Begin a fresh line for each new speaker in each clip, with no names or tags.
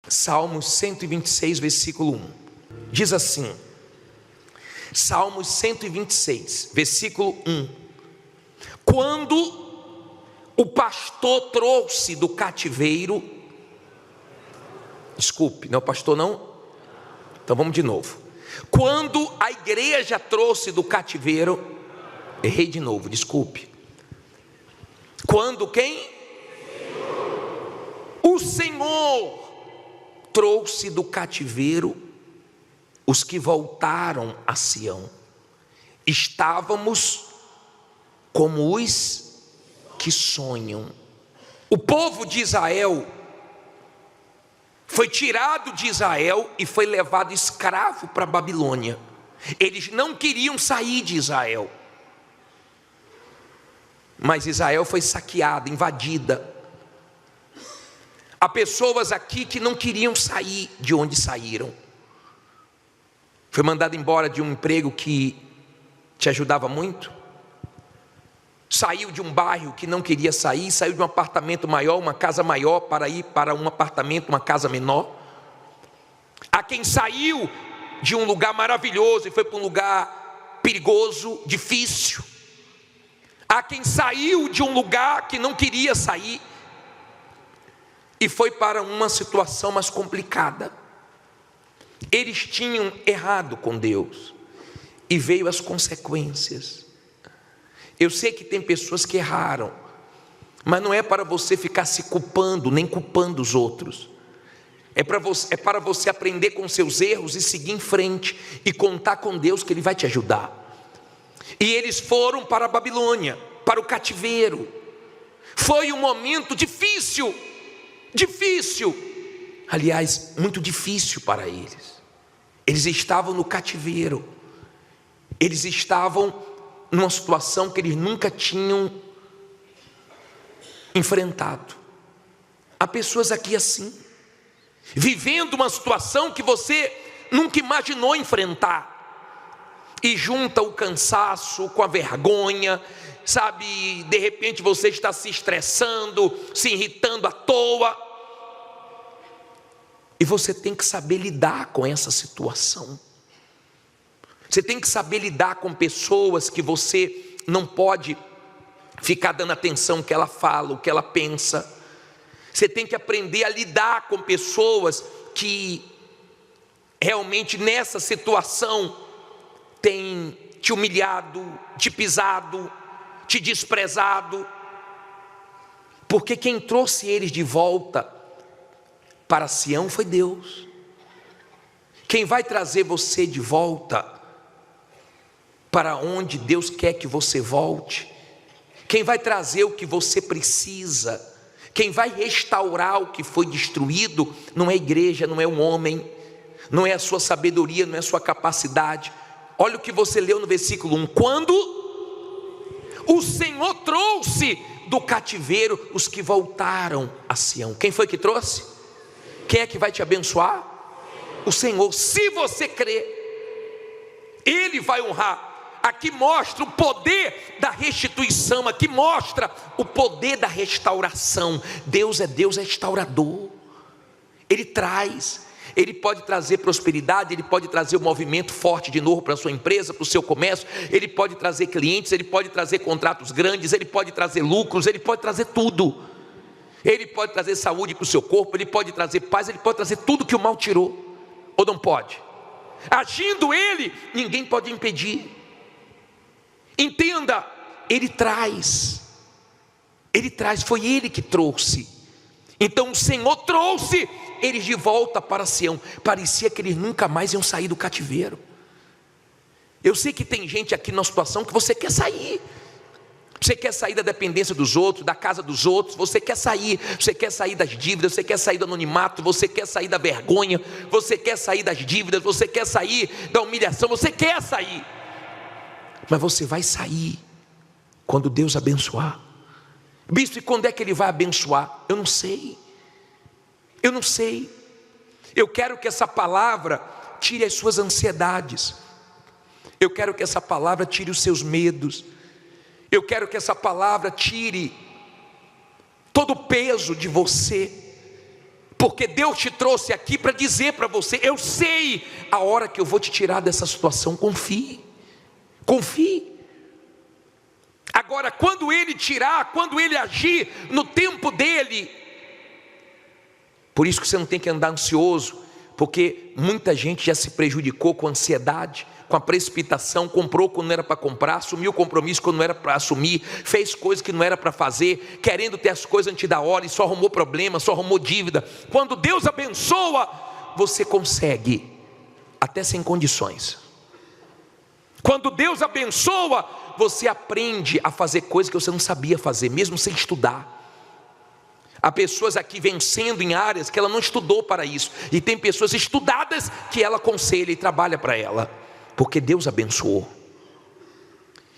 Salmos 126, versículo 1. Diz assim, Salmos 126, versículo 1. Quando o pastor trouxe do cativeiro, desculpe, não é o pastor não? Então vamos de novo. Quando a igreja trouxe do cativeiro, errei de novo, desculpe. Quando quem? O Senhor trouxe do cativeiro os que voltaram a Sião. Estávamos como os que sonham. O povo de Israel foi tirado de Israel e foi levado escravo para a Babilônia. Eles não queriam sair de Israel, mas Israel foi saqueada, invadida. Há pessoas aqui que não queriam sair de onde saíram. Foi mandado embora de um emprego que te ajudava muito. Saiu de um bairro que não queria sair. Saiu de um apartamento maior, uma casa maior, para ir para um apartamento, uma casa menor. Há quem saiu de um lugar maravilhoso e foi para um lugar perigoso, difícil. Há quem saiu de um lugar que não queria sair e foi para uma situação mais complicada. Eles tinham errado com Deus e veio as consequências. Eu sei que tem pessoas que erraram, mas não é para você ficar se culpando, nem culpando os outros. É para você aprender com seus erros e seguir em frente e contar com Deus que Ele vai te ajudar. E eles foram para a Babilônia, para o cativeiro. Foi um momento difícil, aliás, muito difícil para eles. Eles estavam no cativeiro, eles estavam numa situação que eles nunca tinham enfrentado. Há pessoas aqui assim, vivendo uma situação que você nunca imaginou enfrentar, e junta o cansaço com a vergonha, sabe, de repente você está se estressando, se irritando à toa, e você tem que saber lidar com essa situação. Você tem que saber lidar com pessoas que você não pode ficar dando atenção ao que ela fala, o que ela pensa. Você tem que aprender a lidar com pessoas que realmente nessa situação têm te humilhado, te pisado, te desprezado, porque quem trouxe eles de volta para Sião foi Deus. Quem vai trazer você de volta para onde Deus quer que você volte, quem vai trazer o que você precisa, quem vai restaurar o que foi destruído, não é a igreja, não é um homem, não é a sua sabedoria, não é a sua capacidade. Olha o que você leu no versículo 1, quando o Senhor trouxe do cativeiro os que voltaram a Sião. Quem foi que trouxe? Quem é que vai te abençoar? O Senhor. Se você crer, Ele vai honrar. Aqui mostra o poder da restituição, aqui mostra o poder da restauração. Deus é Deus restaurador. Ele traz, Ele pode trazer prosperidade, Ele pode trazer um movimento forte de novo para a sua empresa, para o seu comércio, Ele pode trazer clientes, Ele pode trazer contratos grandes, Ele pode trazer lucros, Ele pode trazer tudo. Ele pode trazer saúde para o seu corpo, Ele pode trazer paz, Ele pode trazer tudo que o mal tirou. Ou não pode? Agindo Ele, ninguém pode impedir. Entenda, Ele traz, foi Ele que trouxe. Então o Senhor trouxe eles de volta para Sião. Parecia que eles nunca mais iam sair do cativeiro. Eu sei que tem gente aqui numa situação que você quer sair. Você quer sair da dependência dos outros, da casa dos outros, você quer sair das dívidas, você quer sair do anonimato, você quer sair da vergonha, você quer sair das dívidas, você quer sair da humilhação, você quer sair. Mas você vai sair quando Deus abençoar. Bispo, e quando é que Ele vai abençoar? Eu não sei. Eu quero que essa palavra tire as suas ansiedades. Eu quero que essa palavra tire os seus medos. Eu quero que essa palavra tire todo o peso de você, Porque Deus te trouxe aqui para dizer para você: eu sei a hora que eu vou te tirar dessa situação. Confie, confie. Agora, quando Ele tirar, quando Ele agir no tempo dEle, por isso que você não tem que andar ansioso, porque muita gente já se prejudicou com ansiedade, com a precipitação, comprou quando não era para comprar, assumiu compromisso quando não era para assumir, fez coisas que não era para fazer, querendo ter as coisas antes da hora, e só arrumou problema, só arrumou dívida. Quando Deus abençoa, você consegue, até sem condições. Quando Deus abençoa, você aprende a fazer coisas que você não sabia fazer, mesmo sem estudar. Há pessoas aqui vencendo em áreas que ela não estudou para isso, e tem pessoas estudadas que ela aconselha e trabalha para ela, porque Deus abençoou.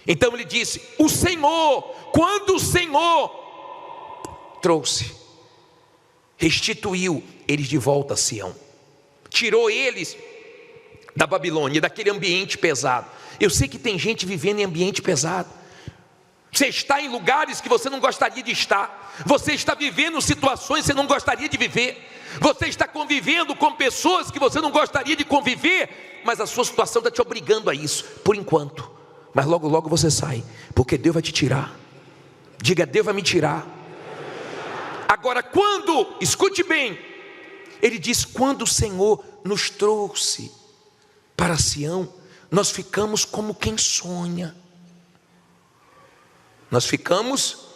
Então ele disse: o Senhor, quando o Senhor trouxe, restituiu eles de volta a Sião, tirou eles da Babilônia, daquele ambiente pesado. Eu sei que tem gente vivendo em ambiente pesado. Você está em lugares que você não gostaria de estar. Você está vivendo situações que você não gostaria de viver. Você está convivendo com pessoas que você não gostaria de conviver, mas a sua situação está te obrigando a isso, por enquanto. Mas logo logo você sai, porque Deus vai te tirar. Diga: Deus vai me tirar. Agora, quando, escute bem, ele diz: quando o Senhor nos trouxe para Sião, nós ficamos como quem sonha. Nós ficamos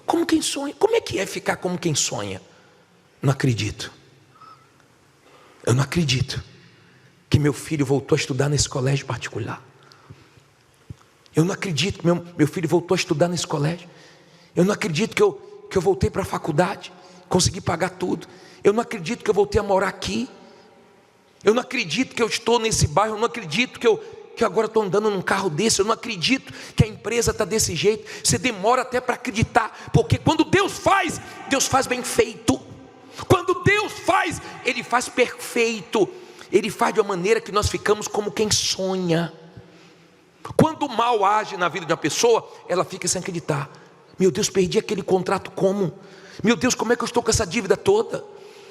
como quem sonha. Como é que é ficar como quem sonha? Não acredito. Eu não acredito que meu filho voltou a estudar nesse colégio particular. Eu não acredito que meu filho voltou a estudar nesse colégio. Eu não acredito que eu voltei para a faculdade, consegui pagar tudo. Eu não acredito que eu voltei a morar aqui. Eu não acredito que eu estou nesse bairro. Eu não acredito que eu agora estou andando num carro desse. Eu não acredito que a empresa está desse jeito. Você demora até para acreditar, porque quando Deus faz bem feito. Quando Deus faz, Ele faz perfeito. Ele faz de uma maneira que nós ficamos como quem sonha. Quando o mal age na vida de uma pessoa, ela fica sem acreditar. Meu Deus, perdi aquele contrato como? Meu Deus, como é que eu estou com essa dívida toda?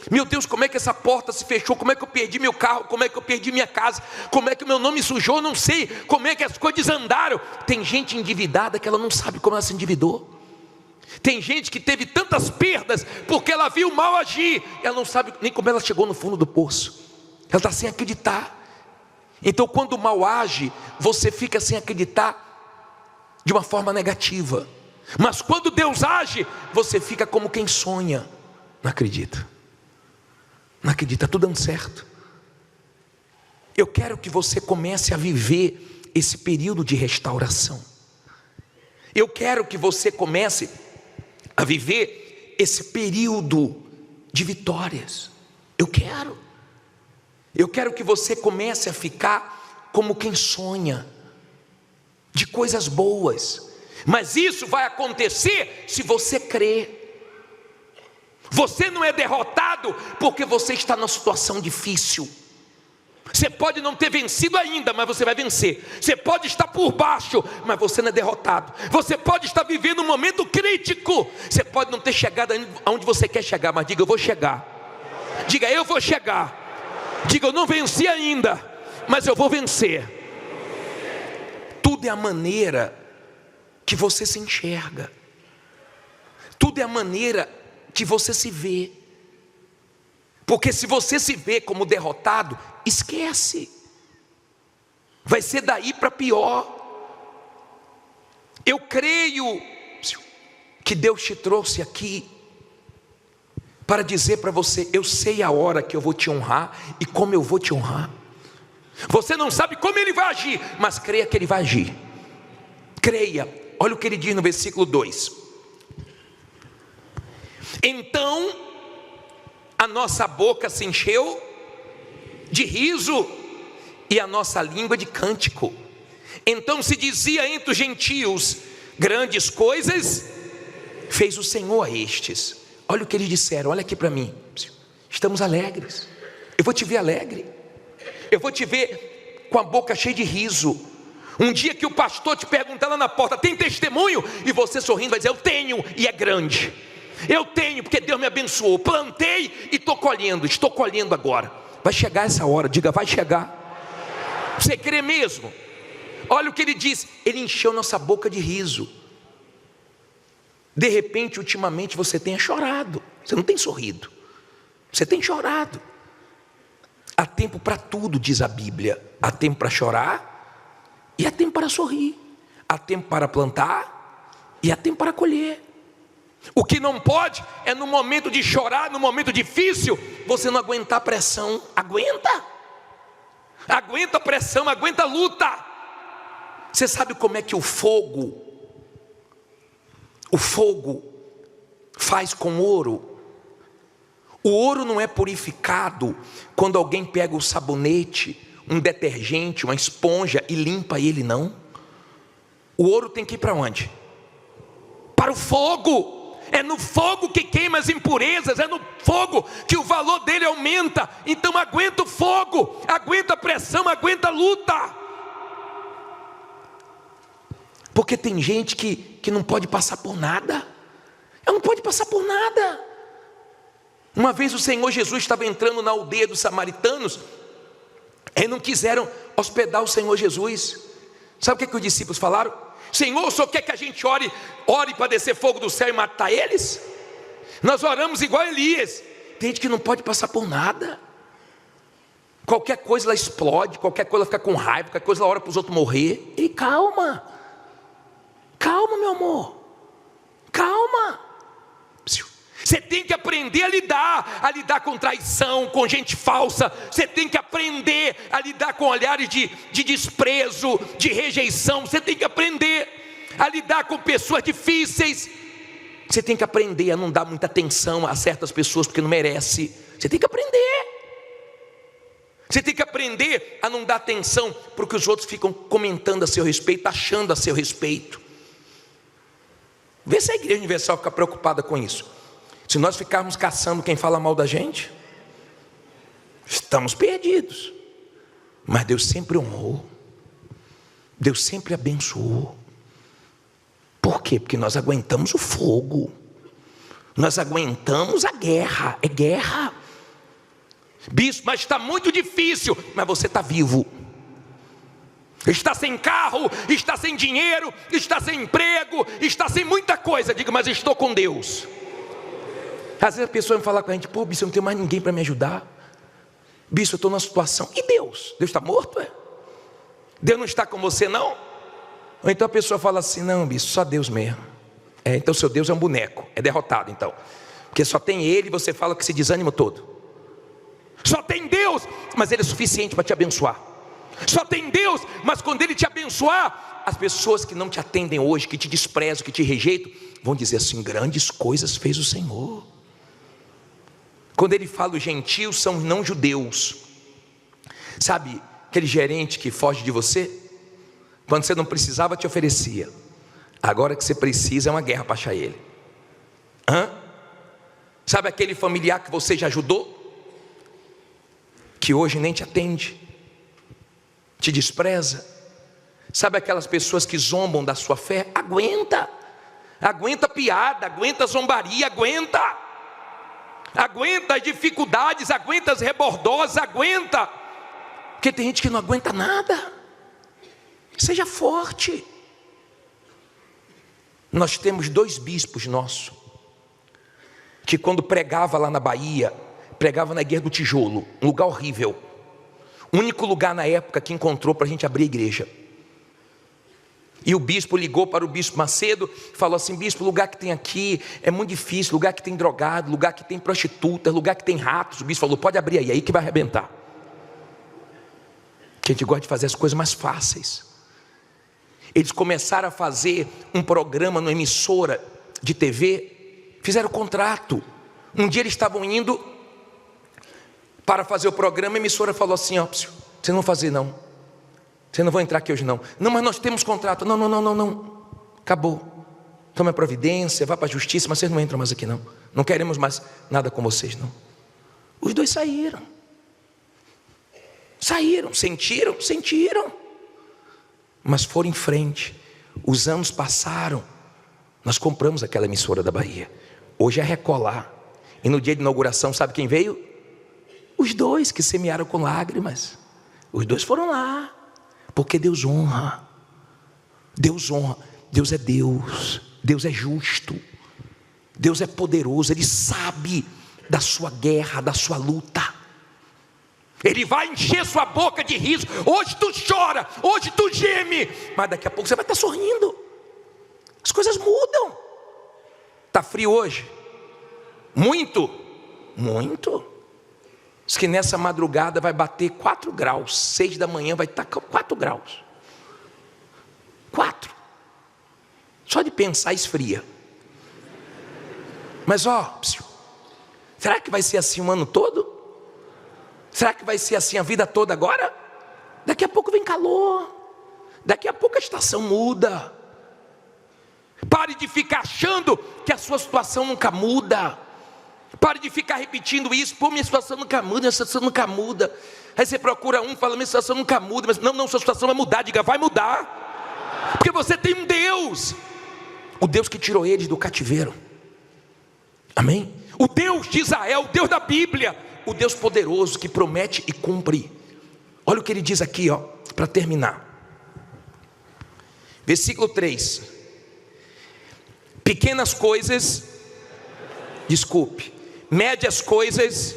Meu Deus, como é que essa porta se fechou? Como é que eu perdi meu carro? Como é que eu perdi minha casa? Como é que o meu nome sujou? Não sei. Como é que as coisas andaram? Tem gente endividada que ela não sabe como ela se endividou. Tem gente que teve tantas perdas porque ela viu o mal agir. Ela não sabe nem como ela chegou no fundo do poço. Ela está sem acreditar. Então, quando o mal age, você fica sem acreditar de uma forma negativa. Mas quando Deus age, você fica como quem sonha. Não acredito. Não acredita, está tudo dando certo. Eu quero que você comece a viver esse período de restauração. Eu quero que você comece a viver esse período de vitórias. Eu quero que você comece a ficar como quem sonha, de coisas boas. Mas isso vai acontecer se você crer. Você não é derrotado porque você está numa situação difícil. Você pode não ter vencido ainda, mas você vai vencer. Você pode estar por baixo, mas você não é derrotado. Você pode estar vivendo um momento crítico. Você pode não ter chegado aonde você quer chegar, mas diga: eu vou chegar. Diga: eu vou chegar. Diga: eu não venci ainda, mas eu vou vencer. Tudo é a maneira que você se enxerga. Tudo é a maneira que você se vê. Porque se você se vê como derrotado, esquece. Vai ser daí para pior. Eu creio que Deus te trouxe aqui para dizer para você: eu sei a hora que eu vou te honrar e como eu vou te honrar. Você não sabe como Ele vai agir, mas creia que Ele vai agir. Creia. Olha o que Ele diz no versículo 2. Então a nossa boca se encheu de riso e a nossa língua de cântico. Então se dizia entre os gentios: grandes coisas fez o Senhor a estes. Olha o que eles disseram, olha aqui para mim. Estamos alegres. Eu vou te ver alegre. Eu vou te ver com a boca cheia de riso. Um dia que o pastor te perguntar lá na porta: tem testemunho? E você sorrindo vai dizer: eu tenho, e é grande. Eu tenho porque Deus me abençoou. Plantei e estou colhendo agora. Vai chegar essa hora, diga, vai chegar. Você crê mesmo? Olha o que ele diz, ele encheu nossa boca de riso. De repente, ultimamente você tem chorado, você não tem sorrido, você tem chorado. Há tempo para tudo, diz a Bíblia. Há tempo para chorar e há tempo para sorrir. Há tempo para plantar e há tempo para colher. O que não pode é no momento de chorar, no momento difícil, você não aguentar a pressão. Aguenta a pressão, aguenta a luta. Você sabe como é que o fogo faz com ouro? O ouro não é purificado quando alguém pega o sabonete, um detergente, uma esponja e limpa ele, não. O ouro tem que ir para onde? Para o fogo. É no fogo que queima as impurezas, é no fogo que o valor dele aumenta. Então aguenta o fogo, aguenta a pressão, aguenta a luta. Porque tem gente que não pode passar por nada. Ela não pode passar por nada. Uma vez o Senhor Jesus estava entrando na aldeia dos samaritanos, e não quiseram hospedar o Senhor Jesus. Sabe o que os discípulos falaram? Senhor, o Senhor quer que a gente ore para descer fogo do céu e matar eles? Nós oramos igual Elias. Tem gente que não pode passar por nada. Qualquer coisa ela explode, qualquer coisa ela fica com raiva, qualquer coisa ela ora para os outros morrer. E calma, meu amor, calma. Você tem que aprender a lidar com traição, com gente falsa. Você tem que aprender a lidar com olhares de desprezo, de rejeição. Você tem que aprender a lidar com pessoas difíceis. Você tem que aprender a não dar muita atenção a certas pessoas porque não merece. Você tem que aprender. Você tem que aprender a não dar atenção para o que os outros ficam comentando a seu respeito, achando a seu respeito. Vê se a Igreja Universal fica preocupada com isso. Se nós ficarmos caçando quem fala mal da gente, estamos perdidos. Mas Deus sempre honrou, Deus sempre abençoou. Por quê? Porque nós aguentamos o fogo, nós aguentamos a guerra. É guerra. Bispo, mas está muito difícil. Mas você está vivo. Está sem carro, está sem dinheiro, está sem emprego, está sem muita coisa. Diga, mas estou com Deus. Às vezes a pessoa vai falar com a gente, pô, bispo, eu não tenho mais ninguém para me ajudar. Bispo, eu estou numa situação. E Deus? Deus está morto, é? Deus não está com você, não? Ou então a pessoa fala assim, não, bispo, só Deus mesmo. Então seu Deus é um boneco, é derrotado então. Porque só tem Ele e você fala com esse desânimo todo. Só tem Deus, mas Ele é suficiente para te abençoar. Só tem Deus, mas quando Ele te abençoar, as pessoas que não te atendem hoje, que te desprezam, que te rejeitam, vão dizer assim, grandes coisas fez o Senhor. Quando Ele fala os gentios são não judeus. Sabe aquele gerente que foge de você? Quando você não precisava te oferecia. Agora que você precisa é uma guerra para achar ele. Sabe aquele familiar que você já ajudou? Que hoje nem te atende, te despreza. Sabe aquelas pessoas que zombam da sua fé? Aguenta piada, aguenta zombaria, aguenta as dificuldades, aguenta as rebordosas, aguenta. Porque tem gente que não aguenta nada. Seja forte. Nós temos 2 bispos nossos, que quando pregava lá na Bahia, pregava na Igreja do Tijolo, um lugar horrível. O único lugar na época que encontrou para a gente abrir a igreja. E o bispo ligou para o bispo Macedo e falou assim, bispo, o lugar que tem aqui é muito difícil, lugar que tem drogado, lugar que tem prostitutas, lugar que tem ratos. O bispo falou, pode abrir aí que vai arrebentar. Que a gente gosta de fazer as coisas mais fáceis. Eles começaram a fazer um programa numa emissora de TV, fizeram contrato. Um dia eles estavam indo para fazer o programa, a emissora falou assim, ó, vocês não vão fazer não. Vocês não vão entrar aqui hoje não. Não, mas nós temos contrato. Não. Acabou. Tome a providência, vá para a justiça, mas vocês não entram mais aqui não. Não queremos mais nada com vocês não. Os 2 saíram. Sentiram. Mas foram em frente. Os anos passaram. Nós compramos aquela emissora da Bahia. Hoje é recolar. E no dia de inauguração, sabe quem veio? Os dois que semearam com lágrimas. Os dois foram lá, porque Deus honra. Deus honra. Deus é Deus. Deus é justo. Deus é poderoso. Ele sabe da sua guerra, da sua luta. Ele vai encher sua boca de riso. Hoje tu chora, hoje tu geme, mas daqui a pouco você vai estar sorrindo. As coisas mudam. Está frio hoje? Muito? Muito. Diz que nessa madrugada vai bater 4 graus. 6 da manhã vai estar 4 graus. 4. Só de pensar esfria. Mas será que vai ser assim o ano todo? Será que vai ser assim a vida toda agora? Daqui a pouco vem calor. Daqui a pouco a estação muda. Pare de ficar achando que a sua situação nunca muda. Pare de ficar repetindo isso. Pô, minha situação nunca muda, minha situação nunca muda. Aí você procura fala, minha situação nunca muda. Mas não, sua situação vai mudar. Diga, vai mudar. Porque você tem um Deus. O Deus que tirou eles do cativeiro. Amém? O Deus de Israel, o Deus da Bíblia, o Deus poderoso que promete e cumpre. Olha o que ele diz aqui, para terminar. Versículo 3. Pequenas coisas, médias coisas,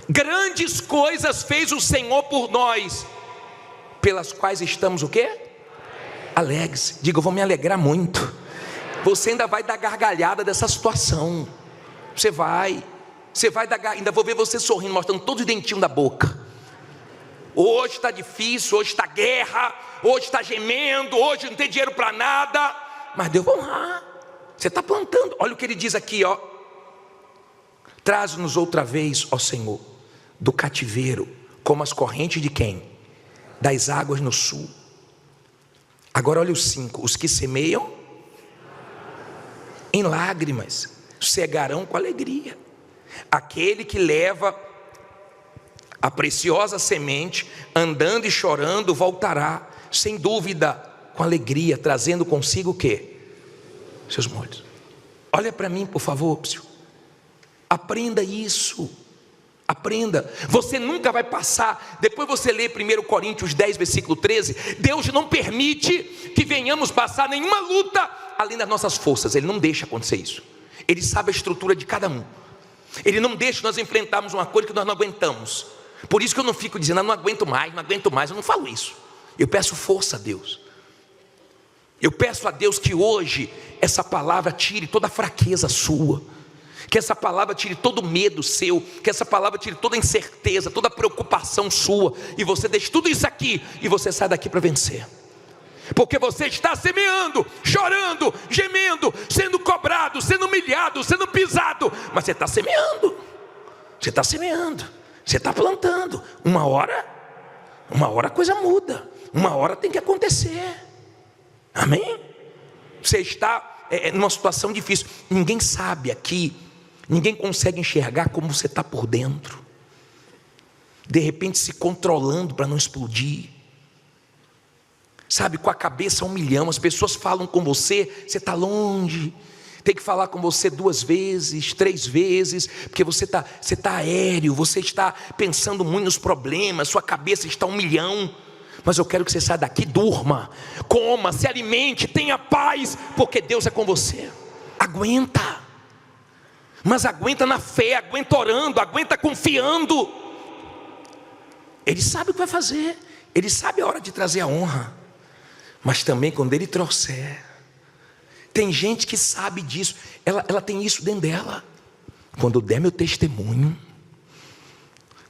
grandes coisas fez o Senhor por nós, pelas quais estamos o quê? Alegres. Diga, eu vou me alegrar muito. Você ainda vai dar gargalhada dessa situação. Você vai dar, ainda vou ver você sorrindo, mostrando todos os dentinhos da boca. Hoje está difícil, hoje está guerra, hoje está gemendo, hoje não tem dinheiro para nada, mas Deus vai honrar. Você está plantando. Olha o que ele diz aqui, traz-nos outra vez, ó Senhor, do cativeiro, como as correntes de quem? Das águas no sul. Agora olha os 5, os que semeiam em lágrimas, cegarão com alegria. Aquele que leva a preciosa semente, andando e chorando, voltará, sem dúvida, com alegria, trazendo consigo o quê? Seus molhos. Olha para mim, por favor, aprenda isso. Aprenda. Você nunca vai passar. Depois você lê 1 Coríntios 10, versículo 13. Deus não permite que venhamos passar nenhuma luta além das nossas forças. Ele não deixa acontecer isso. Ele sabe a estrutura de cada um. Ele não deixa nós enfrentarmos uma coisa que nós não aguentamos. Por isso que eu não fico dizendo, não aguento mais. Eu não falo isso. Eu peço força a Deus. Eu peço a Deus que hoje essa palavra tire toda a fraqueza sua. Que essa palavra tire todo o medo seu. Que essa palavra tire toda a incerteza, toda a preocupação sua. E você deixe tudo isso aqui e você sai daqui para vencer. Porque você está semeando, chorando, gemendo, sendo cobrado, sendo humilhado, sendo pisado. Mas você está semeando. Você está semeando. Você está plantando. Uma hora a coisa muda. Uma hora tem que acontecer. Amém? Você está numa situação difícil. Ninguém sabe aqui. Ninguém consegue enxergar como você está por dentro. De repente se controlando para não explodir. Sabe, com a cabeça a 1 milhão. As pessoas falam com você, você está longe. Tem que falar com você 2 vezes, 3 vezes, porque você está aéreo, você está pensando muito nos problemas, sua cabeça está 1 milhão. Mas eu quero que você saia daqui, durma, coma, se alimente, tenha paz, porque Deus é com você. Aguenta. Mas aguenta na fé, aguenta orando, aguenta confiando. Ele sabe o que vai fazer. Ele sabe a hora de trazer a honra. Mas também quando Ele trouxer. Tem gente que sabe disso. Ela tem isso dentro dela. Quando eu der meu testemunho,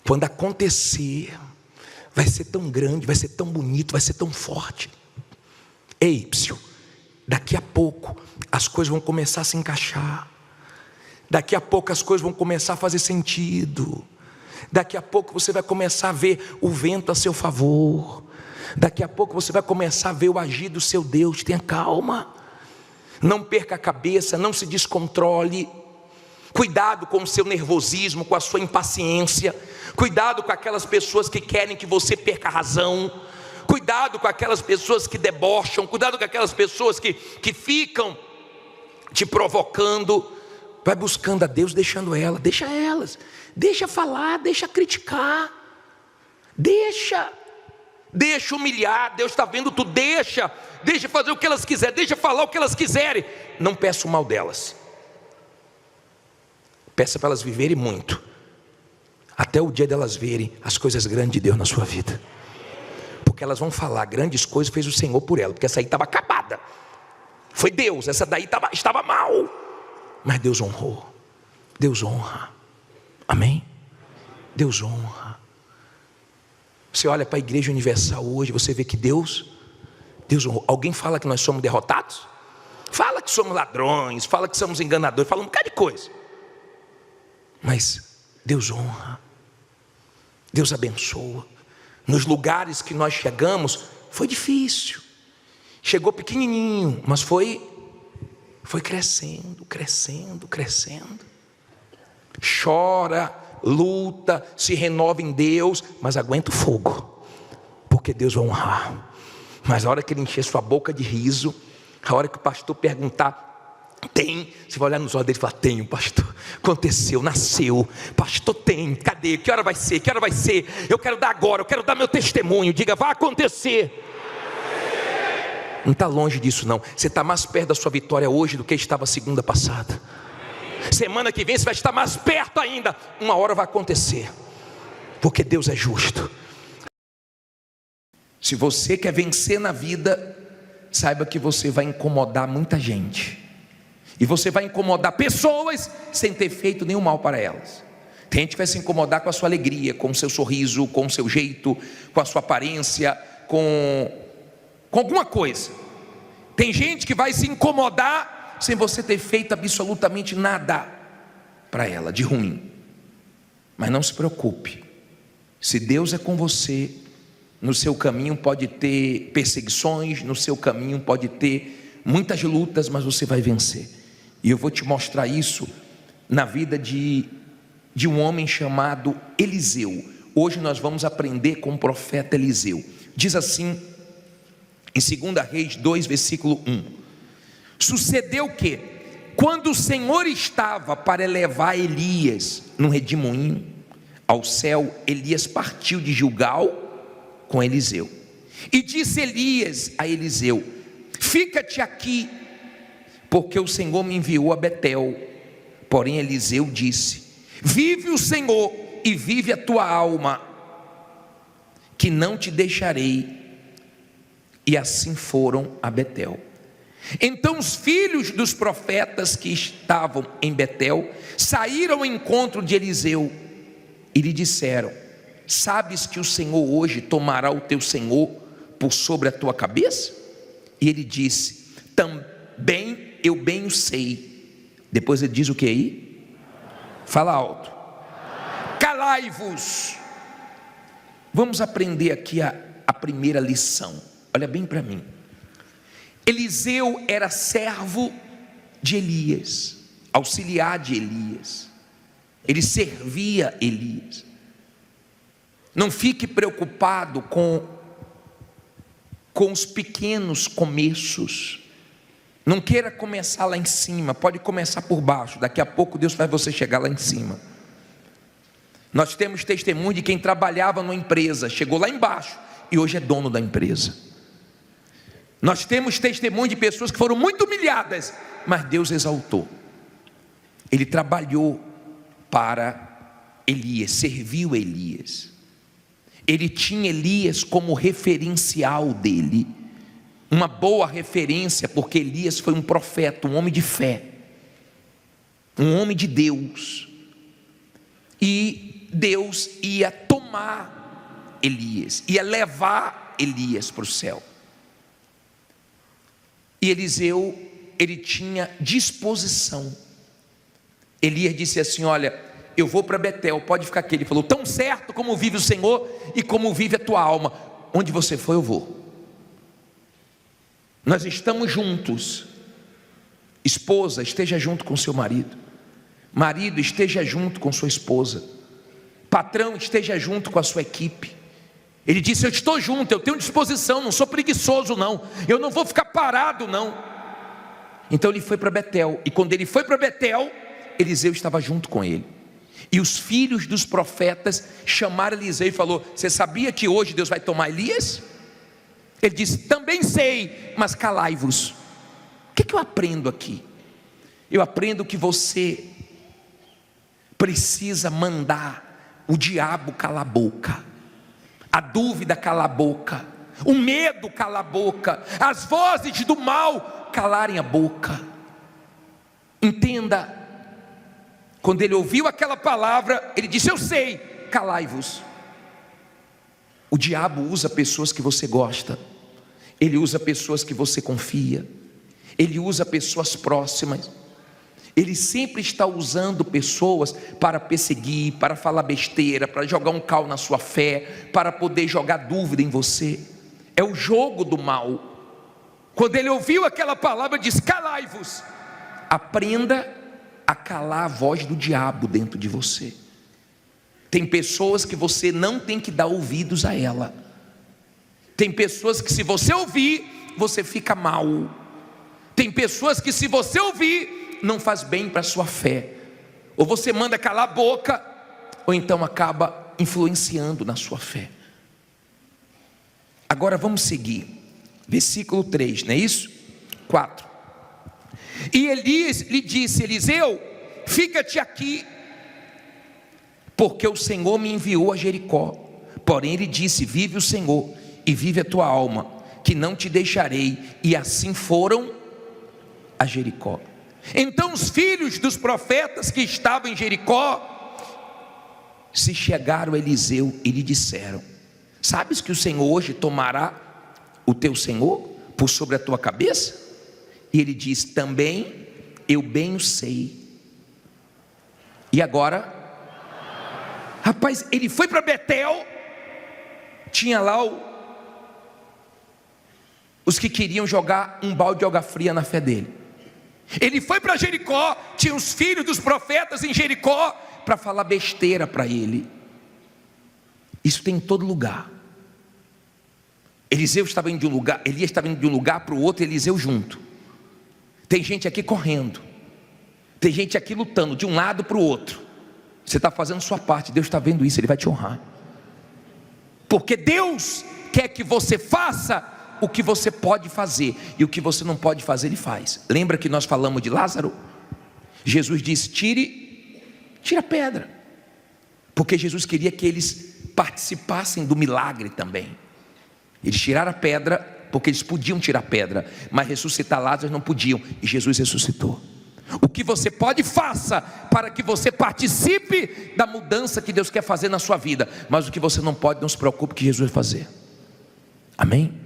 quando acontecer, vai ser tão grande, vai ser tão bonito, vai ser tão forte. Ei, daqui a pouco as coisas vão começar a se encaixar. Daqui a pouco as coisas vão começar a fazer sentido. Daqui a pouco você vai começar a ver o vento a seu favor. Daqui a pouco você vai começar a ver o agir do seu Deus. Tenha calma. Não perca a cabeça, não se descontrole. Cuidado com o seu nervosismo, com a sua impaciência. Cuidado com aquelas pessoas que querem que você perca a razão. Cuidado com aquelas pessoas que debocham. Cuidado com aquelas pessoas que ficam te provocando, vai buscando a Deus, deixando ela, deixa elas, deixa falar, deixa criticar, deixa humilhar, Deus está vendo tu, deixa fazer o que elas quiserem, deixa falar o que elas quiserem, não peça o mal delas, peça para elas viverem muito, até o dia delas verem as coisas grandes de Deus na sua vida, porque elas vão falar, grandes coisas fez o Senhor por ela, porque essa aí estava acabada, foi Deus, essa daí estava mal, mas Deus honrou, Deus honra, amém? Deus honra. Você olha para a Igreja Universal hoje, você vê que Deus honrou. Alguém fala que nós somos derrotados? Fala que somos ladrões, fala que somos enganadores, fala um bocado de coisa, mas Deus honra, Deus abençoa. Nos lugares que nós chegamos, foi difícil, chegou pequenininho, mas foi crescendo, chora, luta, se renova em Deus, mas aguenta o fogo, porque Deus vai honrar. Mas a hora que ele encher sua boca de riso, a hora que o pastor perguntar, tem, você vai olhar nos olhos dele e falar, tenho pastor, aconteceu, nasceu, pastor tem, cadê, que hora vai ser, eu quero dar agora, eu quero dar meu testemunho, diga, vai acontecer. Não está longe disso não, você está mais perto da sua vitória hoje do que estava segunda passada. Semana que vem você vai estar mais perto ainda, uma hora vai acontecer, porque Deus é justo. Se você quer vencer na vida, saiba que você vai incomodar muita gente, e você vai incomodar pessoas sem ter feito nenhum mal para elas. Tem gente que vai se incomodar com a sua alegria, com o seu sorriso, com o seu jeito, com a sua aparência, com alguma coisa. Tem gente que vai se incomodar sem você ter feito absolutamente nada para ela de ruim. Mas não se preocupe, se Deus é com você, no seu caminho pode ter perseguições, no seu caminho pode ter muitas lutas, mas você vai vencer. E eu vou te mostrar isso na vida de um homem chamado Eliseu. Hoje nós vamos aprender com o profeta Eliseu. Diz assim em 2 Reis 2, versículo 1. Sucedeu que, quando o Senhor estava para elevar Elias num redemoinho ao céu, Elias partiu de Gilgal com Eliseu. E disse Elias a Eliseu: fica-te aqui, porque o Senhor me enviou a Betel. Porém Eliseu disse: vive o Senhor e vive a tua alma, que não te deixarei. E assim foram a Betel. Então os filhos dos profetas que estavam em Betel saíram ao encontro de Eliseu e lhe disseram: sabes que o Senhor hoje tomará o teu senhor por sobre a tua cabeça? E ele disse: também eu bem o sei. Depois ele diz o que aí? Fala alto. Calai-vos. Vamos aprender aqui a primeira lição. Olha bem para mim. Eliseu era servo de Elias, auxiliar de Elias, ele servia Elias. Não fique preocupado com os pequenos começos, não queira começar lá em cima, pode começar por baixo, daqui a pouco Deus faz você chegar lá em cima. Nós temos testemunho de quem trabalhava numa empresa, chegou lá embaixo e hoje é dono da empresa. Nós temos testemunho de pessoas que foram muito humilhadas, mas Deus exaltou. Ele trabalhou para Elias, serviu Elias. Ele tinha Elias como referencial dele, uma boa referência, porque Elias foi um profeta, um homem de fé, um homem de Deus. E Deus ia tomar Elias, ia levar Elias para o céu. E Eliseu, ele tinha disposição. Elias disse assim: olha, eu vou para Betel, pode ficar aqui. Ele falou: tão certo como vive o Senhor e como vive a tua alma, onde você for eu vou. Nós estamos juntos. Esposa, esteja junto com seu marido. Marido, esteja junto com sua esposa. Patrão, esteja junto com a sua equipe. Ele disse: eu estou junto, eu tenho disposição, não sou preguiçoso não, eu não vou ficar parado não. Então ele foi para Betel, e quando ele foi para Betel, Eliseu estava junto com ele. E os filhos dos profetas chamaram Eliseu e falou: você sabia que hoje Deus vai tomar Elias? Ele disse: também sei, mas calai-vos. O que eu aprendo aqui? Eu aprendo que você precisa mandar o diabo calar a boca, a dúvida calar a boca, o medo calar a boca, as vozes do mal calarem a boca. Entenda, quando ele ouviu aquela palavra, ele disse: eu sei, calai-vos. O diabo usa pessoas que você gosta, ele usa pessoas que você confia, ele usa pessoas próximas, ele sempre está usando pessoas para perseguir, para falar besteira, para jogar um cal na sua fé, para poder jogar dúvida em você. É o jogo do mal. Quando ele ouviu aquela palavra, disse: calai-vos. Aprenda a calar a voz do diabo dentro de você. Tem pessoas que você não tem que dar ouvidos a ela. Tem pessoas que se você ouvir, você fica mal. Tem pessoas que se você ouvir, não faz bem para a sua fé. Ou você manda calar a boca, ou então acaba influenciando na sua fé. Agora vamos seguir. Versículo 3, não é isso? 4. E Elias lhe disse: Eliseu, fica-te aqui, porque o Senhor me enviou a Jericó. Porém ele disse: vive o Senhor, e vive a tua alma, que não te deixarei. E assim foram a Jericó. Então os filhos dos profetas que estavam em Jericó se chegaram a Eliseu e lhe disseram: sabes que o Senhor hoje tomará o teu senhor por sobre a tua cabeça? E ele diz: também eu bem o sei. E agora, rapaz, ele foi para Betel, tinha lá os que queriam jogar um balde de água fria na fé dele. Ele foi para Jericó, tinha os filhos dos profetas em Jericó para falar besteira para ele. Isso tem em todo lugar. Elias estava indo de um lugar para o outro, Eliseu junto. Tem gente aqui correndo, tem gente aqui lutando de um lado para o outro. Você está fazendo sua parte, Deus está vendo isso, Ele vai te honrar. Porque Deus quer que você faça o que você pode fazer, e o que você não pode fazer, Ele faz. Lembra que nós falamos de Lázaro? Jesus disse: tira a pedra, porque Jesus queria que eles participassem do milagre também. Eles tiraram a pedra, porque eles podiam tirar a pedra, mas ressuscitar Lázaro não podiam, e Jesus ressuscitou. O que você pode, faça, para que você participe da mudança que Deus quer fazer na sua vida. Mas o que você não pode, não se preocupe, que Jesus vai fazer. Amém?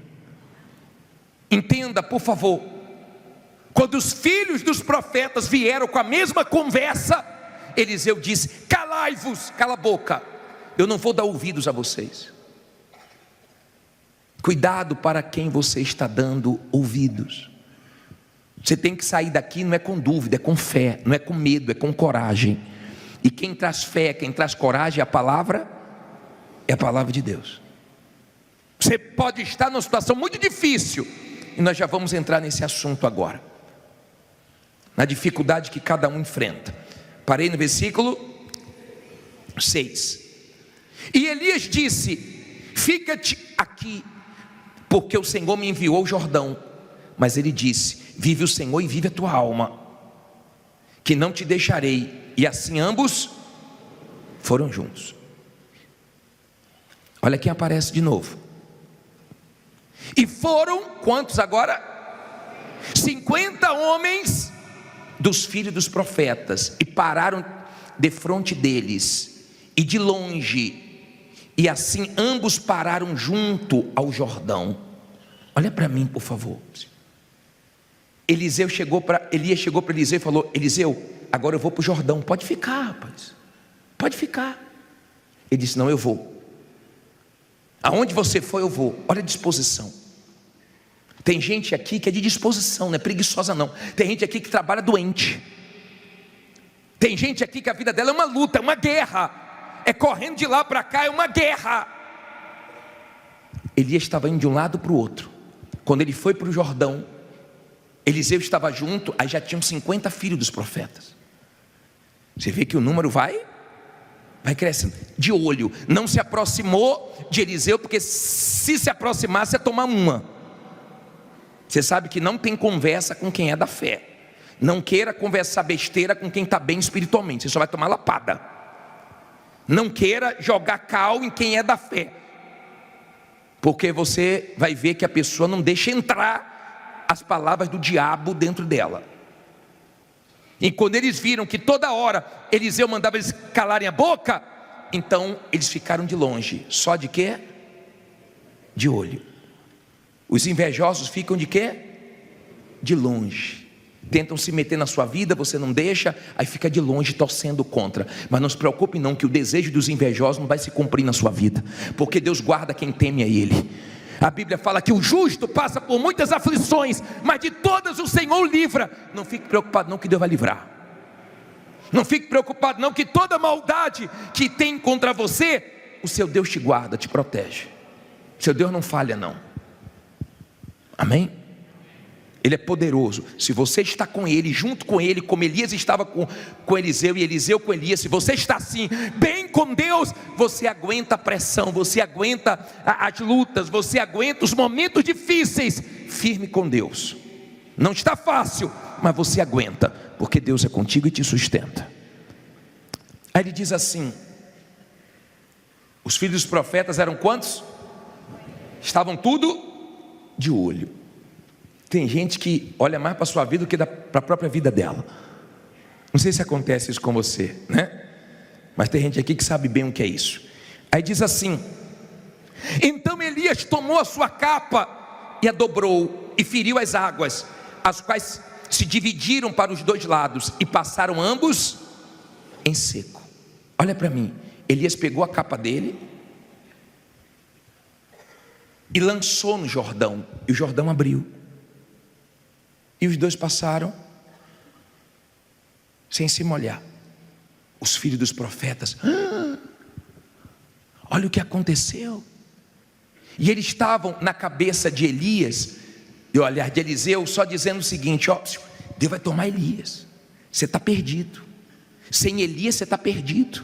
Entenda, por favor, quando os filhos dos profetas vieram com a mesma conversa, Eliseu disse: calai-vos, cala a boca, eu não vou dar ouvidos a vocês. Cuidado para quem você está dando ouvidos. Você tem que sair daqui, não é com dúvida, é com fé, não é com medo, é com coragem. E quem traz fé, quem traz coragem, é a palavra de Deus. Você pode estar numa situação muito difícil, e nós já vamos entrar nesse assunto agora, na dificuldade que cada um enfrenta. Parei no versículo 6. E Elias disse: fica-te aqui, porque o Senhor me enviou ao Jordão. Mas ele disse: vive o Senhor e vive a tua alma, que não te deixarei. E assim ambos foram juntos. Olha quem aparece de novo. E foram, quantos agora? 50 homens dos filhos dos profetas, e pararam defronte deles, e de longe, e assim ambos pararam junto ao Jordão. Olha para mim, por favor. Elias chegou para Eliseu e falou: Eliseu, agora eu vou para o Jordão, pode ficar, rapaz, pode ficar. Ele disse: não, eu vou. Aonde você for, eu vou. Olha a disposição. Tem gente aqui que é de disposição, não é preguiçosa não. Tem gente aqui que trabalha doente. Tem gente aqui que a vida dela é uma luta, é uma guerra, é correndo de lá para cá, é uma guerra. Elias estava indo de um lado para o outro. Quando ele foi para o Jordão, Eliseu estava junto, aí já tinham 50 filhos dos profetas. Você vê que o número vai crescendo. De olho, não se aproximou de Eliseu, porque se aproximasse ia tomar uma. Você sabe que não tem conversa com quem é da fé. Não queira conversar besteira com quem está bem espiritualmente, você só vai tomar lapada. Não queira jogar cal em quem é da fé, porque você vai ver que a pessoa não deixa entrar as palavras do diabo dentro dela. E quando eles viram que toda hora Eliseu mandava eles calarem a boca, então eles ficaram de longe. Só de quê? De olho. Os invejosos ficam de quê? De longe. Tentam se meter na sua vida, você não deixa, aí fica de longe torcendo contra. Mas não se preocupe não, que o desejo dos invejosos não vai se cumprir na sua vida, porque Deus guarda quem teme a Ele. A Bíblia fala que o justo passa por muitas aflições, mas de todas o Senhor o livra. Não fique preocupado não, que Deus vai livrar. Não fique preocupado não, que toda maldade que tem contra você, o seu Deus te guarda, te protege. O seu Deus não falha não. Amém? Ele é poderoso. Se você está com Ele, junto com Ele, como Elias estava com Eliseu e Eliseu com Elias, se você está assim, bem com Deus, você aguenta a pressão, você aguenta as lutas, você aguenta os momentos difíceis, firme com Deus. Não está fácil, mas você aguenta, porque Deus é contigo e te sustenta. Aí ele diz assim: os filhos dos profetas eram quantos? Estavam tudo de olho. Tem gente que olha mais para a sua vida do que para a própria vida dela. Não sei se acontece isso com você, né? Mas tem gente aqui que sabe bem o que é isso. Aí diz assim: então Elias tomou a sua capa e a dobrou, e feriu as águas, as quais se dividiram para os dois lados, e passaram ambos em seco. Olha para mim, Elias pegou a capa dele e lançou no Jordão, e o Jordão abriu. E os dois passaram sem se molhar. Os filhos dos profetas, olha o que aconteceu. E eles estavam na cabeça de Elias, aliás de Eliseu, só dizendo o seguinte: ó, Deus vai tomar Elias, você está perdido. Sem Elias você está perdido.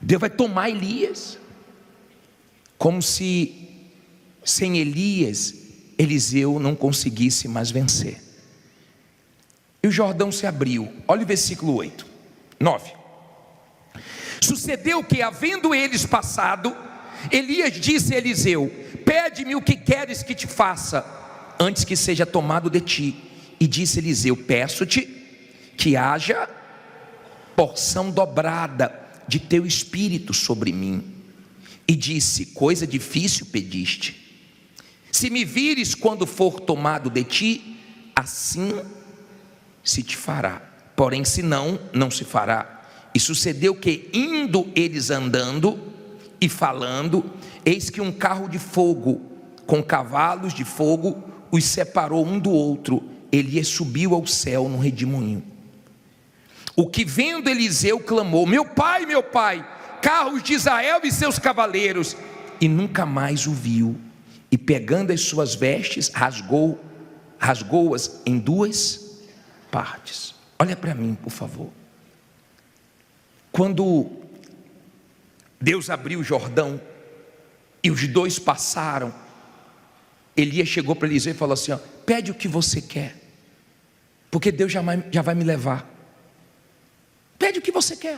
Deus vai tomar Elias. Como se sem Elias Eliseu não conseguisse mais vencer. E o Jordão se abriu. Olha o versículo 8, 9. Sucedeu que, havendo eles passado, Elias disse a Eliseu: pede-me o que queres que te faça, antes que seja tomado de ti. E disse Eliseu: peço-te que haja porção dobrada de teu espírito sobre mim. E disse: coisa difícil pediste. Se me vires quando for tomado de ti, assim se te fará, porém se não, não se fará. E sucedeu que, indo eles andando e falando, eis que um carro de fogo com cavalos de fogo os separou um do outro. Elias subiu ao céu num redemoinho. O que vendo Eliseu clamou: meu pai, carros de Israel e seus cavaleiros. E nunca mais o viu. E pegando as suas vestes, rasgou-as em duas partes. Olha para mim, por favor. Quando Deus abriu o Jordão e os dois passaram, Elias chegou para Eliseu e falou assim: ó, pede o que você quer, porque Deus já vai me levar. Pede o que você quer.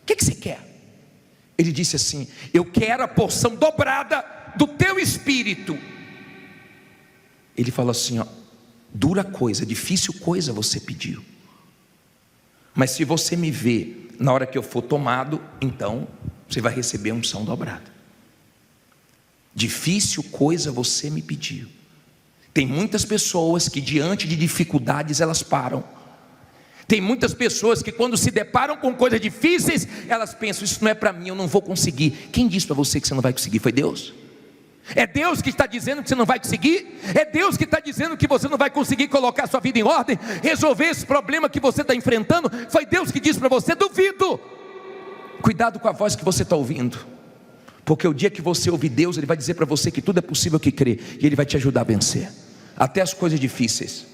O que você quer? Ele disse assim: eu quero a porção dobrada do teu espírito. Ele falou assim: ó, dura coisa, difícil coisa você pediu, mas se você me vê na hora que eu for tomado, então você vai receber a unção dobrada. Difícil coisa você me pediu. Tem muitas pessoas que diante de dificuldades elas param. Tem muitas pessoas que quando se deparam com coisas difíceis, elas pensam: isso não é para mim, eu não vou conseguir. Quem disse para você que você não vai conseguir? Foi Deus? É Deus que está dizendo que você não vai conseguir? É Deus que está dizendo que você não vai conseguir colocar sua vida em ordem, resolver esse problema que você está enfrentando? Foi Deus que disse para você? Duvido. Cuidado com a voz que você está ouvindo, porque o dia que você ouvir Deus, Ele vai dizer para você que tudo é possível que crê, e Ele vai te ajudar a vencer, até as coisas difíceis.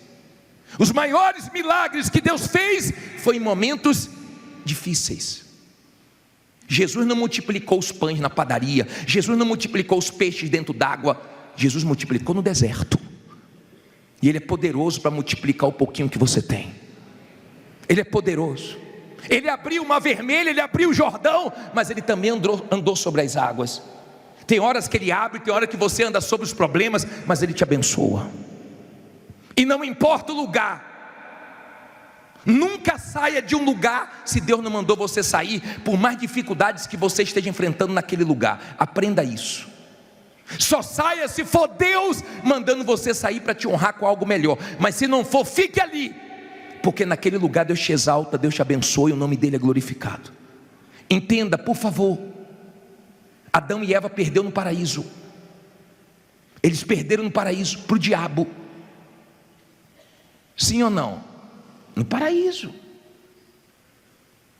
Os maiores milagres que Deus fez foi em momentos difíceis. Jesus não multiplicou os pães na padaria, Jesus não multiplicou os peixes dentro d'água, Jesus multiplicou no deserto. E Ele é poderoso para multiplicar o pouquinho que você tem. Ele é poderoso. Ele abriu o Mar Vermelho, Ele abriu o Jordão, mas Ele também andou sobre as águas. Tem horas que Ele abre, tem horas que você anda sobre os problemas, mas Ele te abençoa. E não importa o lugar, nunca saia de um lugar se Deus não mandou você sair, por mais dificuldades que você esteja enfrentando naquele lugar. Aprenda isso. Só saia se for Deus mandando você sair para te honrar com algo melhor. Mas se não for, fique ali, porque naquele lugar Deus te exalta, Deus te abençoa e o nome dele é glorificado. Entenda, por favor, Adão e Eva perderam no paraíso. Eles perderam no paraíso para o diabo. Sim ou não? No paraíso.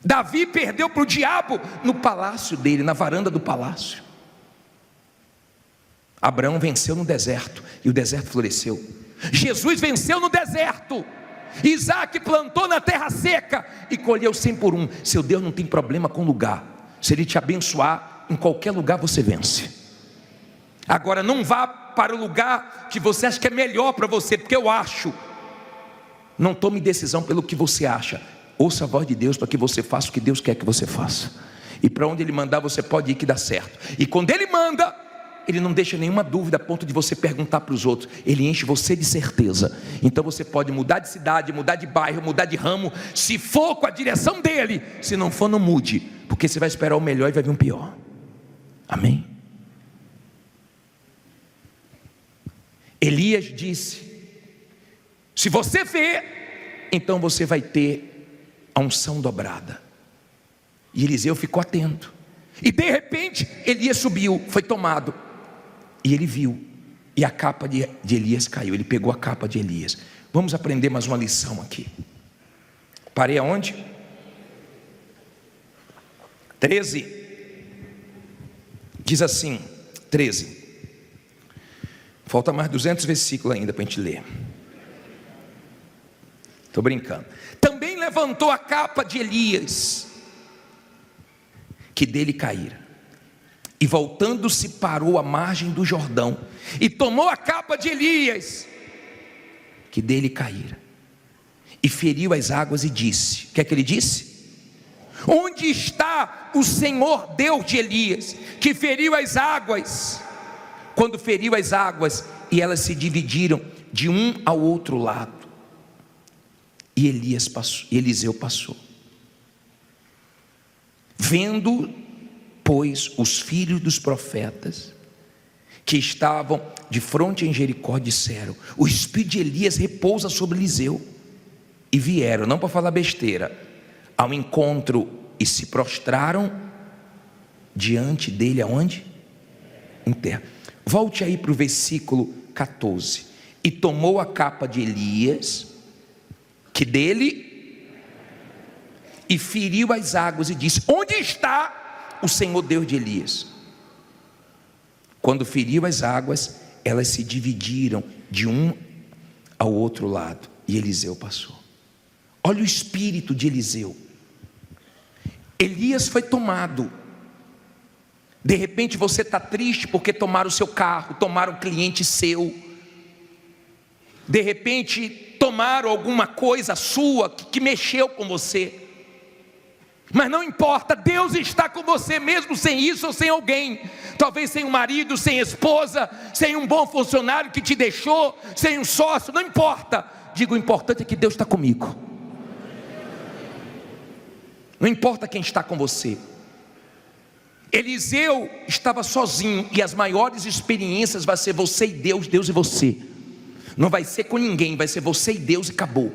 Davi perdeu para o diabo no palácio dele, na varanda do palácio. Abraão venceu no deserto e o deserto floresceu. Jesus venceu no deserto. Isaac plantou na terra seca e colheu 100 por 1. Seu Deus não tem problema com lugar. Se Ele te abençoar, em qualquer lugar você vence. Agora não vá para o lugar que você acha que é melhor para você, porque eu acho. Não tome decisão pelo que você acha. Ouça a voz de Deus para que você faça o que Deus quer que você faça. E para onde Ele mandar você pode ir que dá certo. E quando Ele manda, Ele não deixa nenhuma dúvida a ponto de você perguntar para os outros. Ele enche você de certeza. Então você pode mudar de cidade, mudar de bairro, mudar de ramo, se for com a direção dEle. Se não for, não mude, porque você vai esperar o melhor e vai vir um pior. Amém? Elias disse: se você vê, então você vai ter a unção dobrada. E Eliseu ficou atento. E de repente Elias subiu, foi tomado. E ele viu, e a capa de Elias caiu. Ele pegou a capa de Elias. Vamos aprender mais uma lição aqui. Parei aonde? 13. Diz assim, 13. Falta mais 200 versículos ainda para a gente ler. Estou brincando. Também levantou a capa de Elias, que dele caíra, e voltando-se parou à margem do Jordão, e tomou a capa de Elias, que dele caíra, e feriu as águas e disse: o que é que ele disse? Onde está o Senhor Deus de Elias, que feriu as águas? Quando feriu as águas, e elas se dividiram de um ao outro lado, e Elias passou, e Eliseu passou. Vendo, pois, os filhos dos profetas que estavam de frente em Jericó, disseram: o espírito de Elias repousa sobre Eliseu. E vieram, não para falar besteira, ao encontro e se prostraram diante dele. Aonde? Em terra. Volte aí para o versículo 14. E tomou a capa de Elias, que dele, e feriu as águas e disse: onde está o Senhor Deus de Elias? Quando feriu as águas, elas se dividiram de um ao outro lado, e Eliseu passou. Olha o espírito de Eliseu. Elias foi tomado. De repente você está triste porque tomaram o seu carro, tomaram um cliente seu. De repente tomaram alguma coisa sua que mexeu com você. Mas não importa, Deus está com você mesmo sem isso ou sem alguém. Talvez sem um marido, sem esposa, sem um bom funcionário que te deixou, sem um sócio, não importa. Digo, o importante é que Deus está comigo. Não importa quem está com você. Eliseu estava sozinho, e as maiores experiências vai ser você e Deus, Deus e você. Não vai ser com ninguém, vai ser você e Deus e acabou.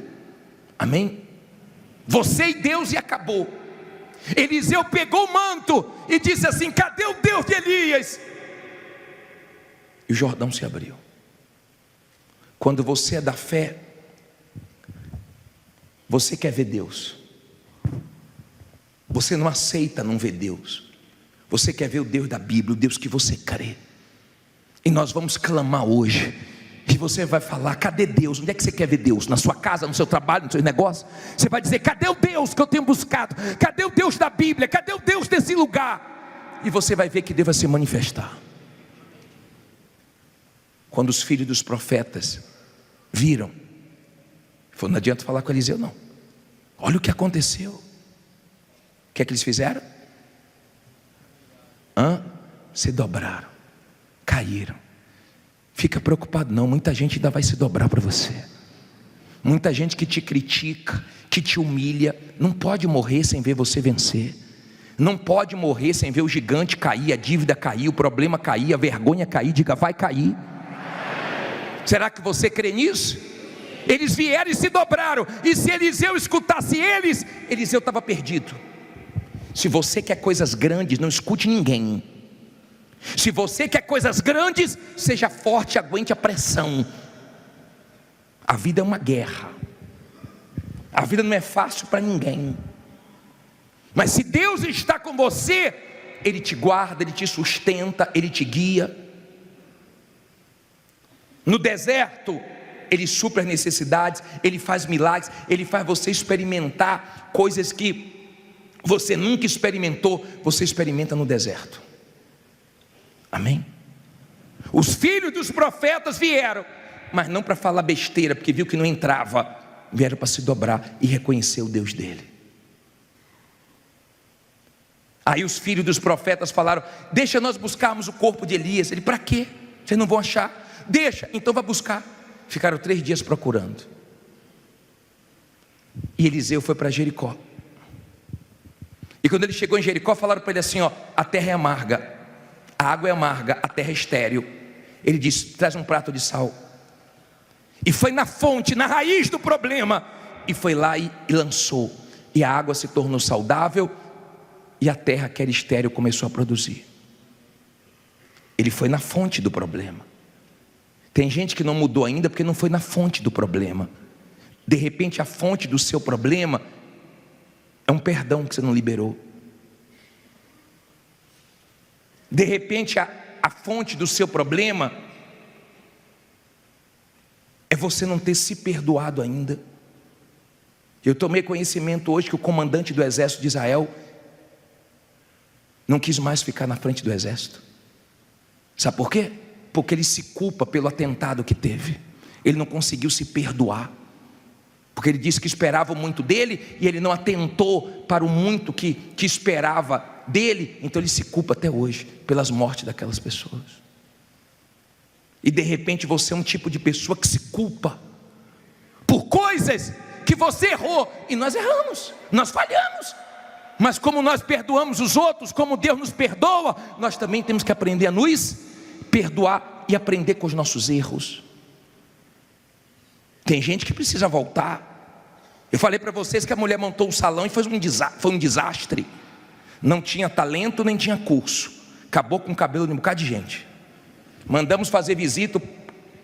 Amém? Você e Deus e acabou. Eliseu pegou o manto e disse assim: cadê o Deus de Elias? E o Jordão se abriu. Quando você é da fé, você quer ver Deus. Você não aceita não ver Deus. Você quer ver o Deus da Bíblia, o Deus que você crê. E nós vamos clamar hoje
E você vai falar: cadê Deus? Onde é que você quer ver Deus? Na sua casa, no seu trabalho, no seu negócio? Você vai dizer: cadê o Deus que eu tenho buscado? Cadê o Deus da Bíblia? Cadê o Deus desse lugar? E você vai ver que Deus vai se manifestar. Quando os filhos dos profetas viram, falou: não adianta falar com Eliseu não. Olha o que aconteceu. O que é que eles fizeram? Se dobraram, caíram. Fica preocupado não, muita gente ainda vai se dobrar para você. Muita gente que te critica, que te humilha, não pode morrer sem ver você vencer. Não pode morrer sem ver o gigante cair, a dívida cair, o problema cair, a vergonha cair. Diga: vai cair. Será que você crê nisso? Eles vieram e se dobraram. E se Eliseu escutasse eles, Eliseu estava perdido. Se você quer coisas grandes, não escute ninguém. Se você quer coisas grandes, seja forte, aguente a pressão. A vida é uma guerra. A vida não é fácil para ninguém. Mas se Deus está com você, Ele te guarda, Ele te sustenta, Ele te guia. No deserto, Ele supre as necessidades, Ele faz milagres, Ele faz você experimentar coisas que você nunca experimentou, você experimenta no deserto. Amém? Os filhos dos profetas vieram, mas não para falar besteira, porque viu que não entrava. Vieram para se dobrar e reconhecer o Deus dele. Aí os filhos dos profetas falaram: deixa nós buscarmos o corpo de Elias. Ele: para quê? Vocês não vão achar? Deixa, então vai buscar. Ficaram 3 dias procurando. E Eliseu foi para Jericó. E quando ele chegou em Jericó, falaram para ele assim: ó, a terra é amarga, a água é amarga, a terra é estéril. Ele disse: traz um prato de sal. E foi na fonte, na raiz do problema, e foi lá e lançou. E a água se tornou saudável, e a terra que era estéril começou a produzir. Ele foi na fonte do problema. Tem gente que não mudou ainda porque não foi na fonte do problema. De repente a fonte do seu problema é um perdão que você não liberou. De repente a fonte do seu problema é você não ter se perdoado ainda. Eu tomei conhecimento hoje que o comandante do exército de Israel não quis mais ficar na frente do exército. Sabe por quê? Porque ele se culpa pelo atentado que teve. Ele não conseguiu se perdoar, porque ele disse que esperava muito dele e ele não atentou para o muito que esperava dele. Então ele se culpa até hoje pelas mortes daquelas pessoas. E de repente você é um tipo de pessoa que se culpa por coisas que você errou. E nós erramos, nós falhamos. Mas como nós perdoamos os outros, como Deus nos perdoa, nós também temos que aprender a nos perdoar e aprender com os nossos erros. Tem gente que precisa voltar. Eu falei para vocês que a mulher montou o salão e foi um desastre. Não tinha talento nem tinha curso. Acabou com o cabelo de um bocado de gente. Mandamos fazer visita. O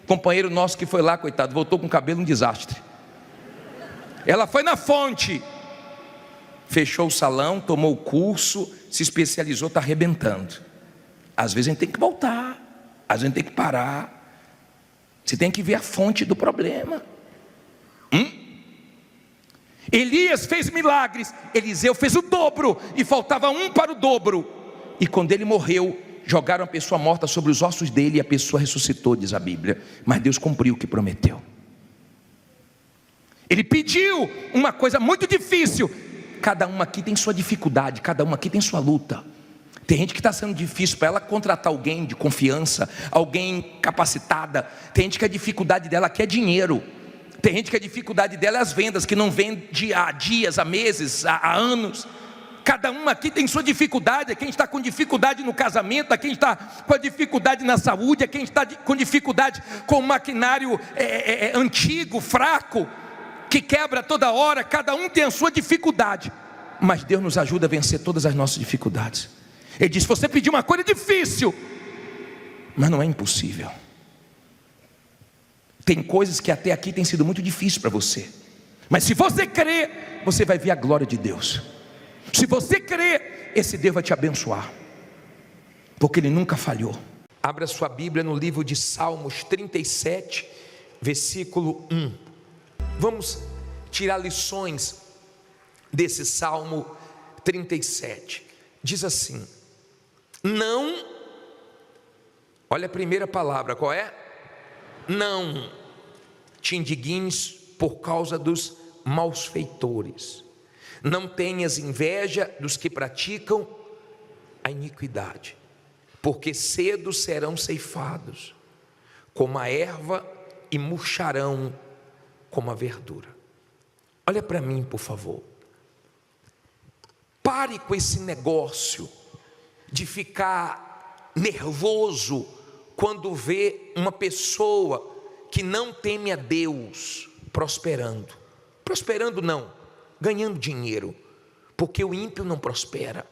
companheiro nosso que foi lá, coitado, voltou com o cabelo um desastre. Ela foi na fonte, fechou o salão, tomou o curso, se especializou, está arrebentando. Às vezes a gente tem que voltar, às vezes a gente tem que parar. Você tem que ver a fonte do problema. Elias fez milagres, Eliseu fez o dobro, e faltava um para o dobro. E quando ele morreu, jogaram a pessoa morta sobre os ossos dele, e a pessoa ressuscitou, diz a Bíblia. Mas Deus cumpriu o que prometeu. Ele pediu uma coisa muito difícil. Cada um aqui tem sua dificuldade, cada um aqui tem sua luta. Tem gente que está sendo difícil para ela contratar alguém de confiança, alguém capacitada. Tem gente que a dificuldade dela aqui é dinheiro. Tem gente que a dificuldade dela é as vendas, que não vende há dias, há meses, há anos. Cada um aqui tem sua dificuldade. Quem está com dificuldade no casamento, quem está com a dificuldade na saúde, quem está com dificuldade com o maquinário antigo, fraco, que quebra toda hora. Cada um tem a sua dificuldade, mas Deus nos ajuda a vencer todas as nossas dificuldades. Ele diz: você pediu uma coisa difícil, mas não é impossível. Tem coisas que até aqui tem sido muito difícil para você, mas se você crer, você vai ver a glória de Deus. Se você crer, esse Deus vai te abençoar, porque Ele nunca falhou.
Abra sua Bíblia no livro de Salmos 37, versículo 1. Vamos tirar lições desse Salmo 37. Diz assim: não, olha a primeira palavra, qual é? Não te indignes por causa dos malfeitores, não tenhas inveja dos que praticam a iniquidade, porque cedo serão ceifados como a erva e murcharão como a verdura. Olha para mim, por favor. Pare com esse negócio de ficar nervoso quando vê uma pessoa que não teme a Deus prosperando. Prosperando não, ganhando dinheiro, porque o ímpio não prospera.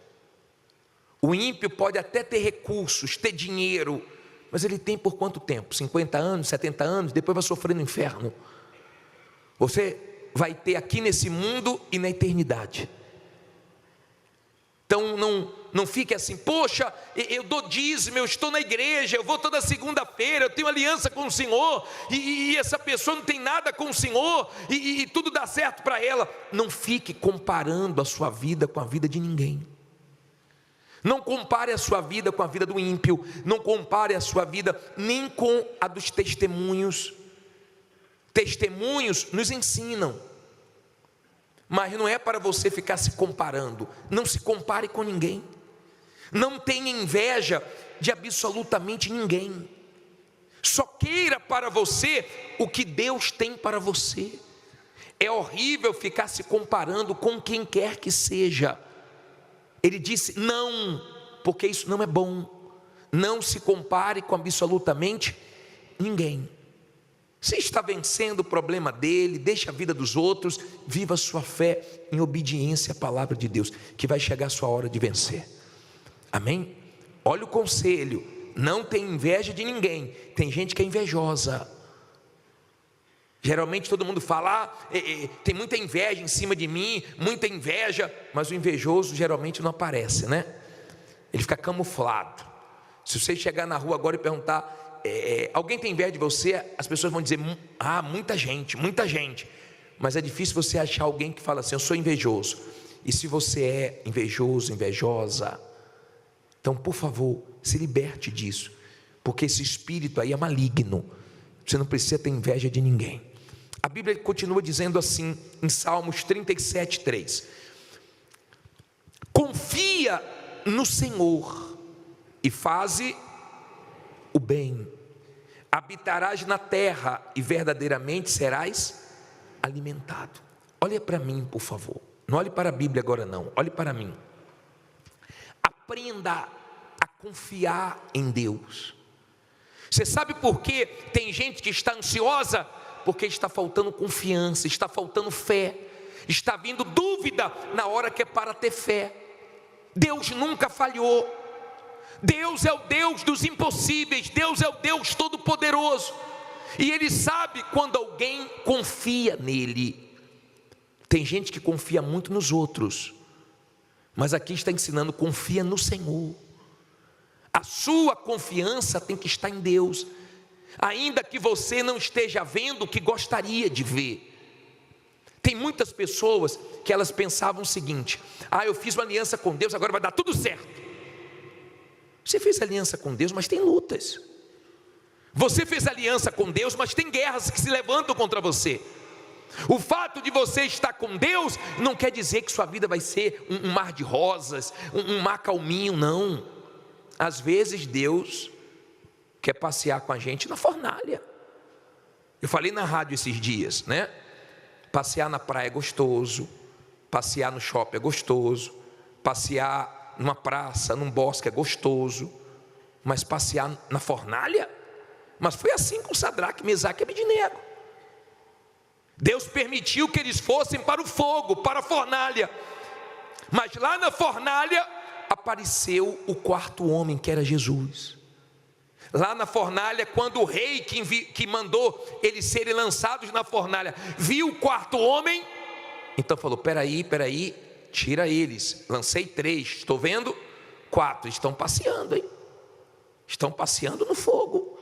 O ímpio pode até ter recursos, ter dinheiro, mas ele tem por quanto tempo? 50 anos, 70 anos, depois vai sofrer no inferno. Você vai ter aqui nesse mundo e na eternidade. Então não fique assim: poxa, eu dou dízimo, eu estou na igreja, eu vou toda segunda-feira, eu tenho aliança com o Senhor, e essa pessoa não tem nada com o Senhor, e tudo dá certo para ela. Não fique comparando a sua vida com a vida de ninguém. Não compare a sua vida com a vida do ímpio, não compare a sua vida nem com a dos testemunhos. Testemunhos nos ensinam, mas não é para você ficar se comparando. Não se compare com ninguém, não tenha inveja de absolutamente ninguém, só queira para você o que Deus tem para você. É horrível ficar se comparando com quem quer que seja. Ele disse não, porque isso não é bom. Não se compare com absolutamente ninguém. Você está vencendo o problema dele, deixa a vida dos outros, viva a sua fé em obediência à palavra de Deus, que vai chegar a sua hora de vencer. Amém? Olha o conselho: não tem inveja de ninguém. Tem gente que é invejosa. Geralmente todo mundo fala: tem muita inveja em cima de mim, muita inveja, mas o invejoso geralmente não aparece, né? Ele fica camuflado. Se você chegar na rua agora e perguntar: alguém tem inveja de você? As pessoas vão dizer: muita gente, mas é difícil você achar alguém que fala assim: eu sou invejoso. E se você é invejoso, invejosa, então por favor, se liberte disso, porque esse espírito aí é maligno. Você não precisa ter inveja de ninguém. A Bíblia continua dizendo assim em Salmos 37, 3: confia no Senhor e faze o bem, habitarás na terra e verdadeiramente serás alimentado. Olha para mim, por favor. Não olhe para a Bíblia agora não, olhe para mim. Aprenda a confiar em Deus. Você sabe por que tem gente que está ansiosa? Porque está faltando confiança, está faltando fé, está vindo dúvida na hora que é para ter fé. Deus nunca falhou. Deus é o Deus dos impossíveis, Deus é o Deus todo-poderoso, e Ele sabe quando alguém confia nele. Tem gente que confia muito nos outros, mas aqui está ensinando: confia no Senhor. A sua confiança tem que estar em Deus, ainda que você não esteja vendo o que gostaria de ver. Tem muitas pessoas que elas pensavam o seguinte: eu fiz uma aliança com Deus, agora vai dar tudo certo. Você fez aliança com Deus, mas tem lutas. Você fez aliança com Deus, mas tem guerras que se levantam contra você. O fato de você estar com Deus não quer dizer que sua vida vai ser um mar de rosas, um mar calminho, não. Às vezes Deus quer passear com a gente na fornalha. Eu falei na rádio esses dias, né? Passear na praia é gostoso, passear no shopping é gostoso, passear numa praça, num bosque é gostoso, mas passear na fornalha? Mas foi assim com Sadraque, Mesaque e Abednego. Deus permitiu que eles fossem para o fogo, para a fornalha, mas lá na fornalha apareceu o quarto homem, que era Jesus. Lá na fornalha, quando o rei que mandou eles serem lançados na fornalha viu o quarto homem, então falou: peraí, tira eles. Lancei 3, estou vendo 4, estão passeando, hein? estão passeando no fogo.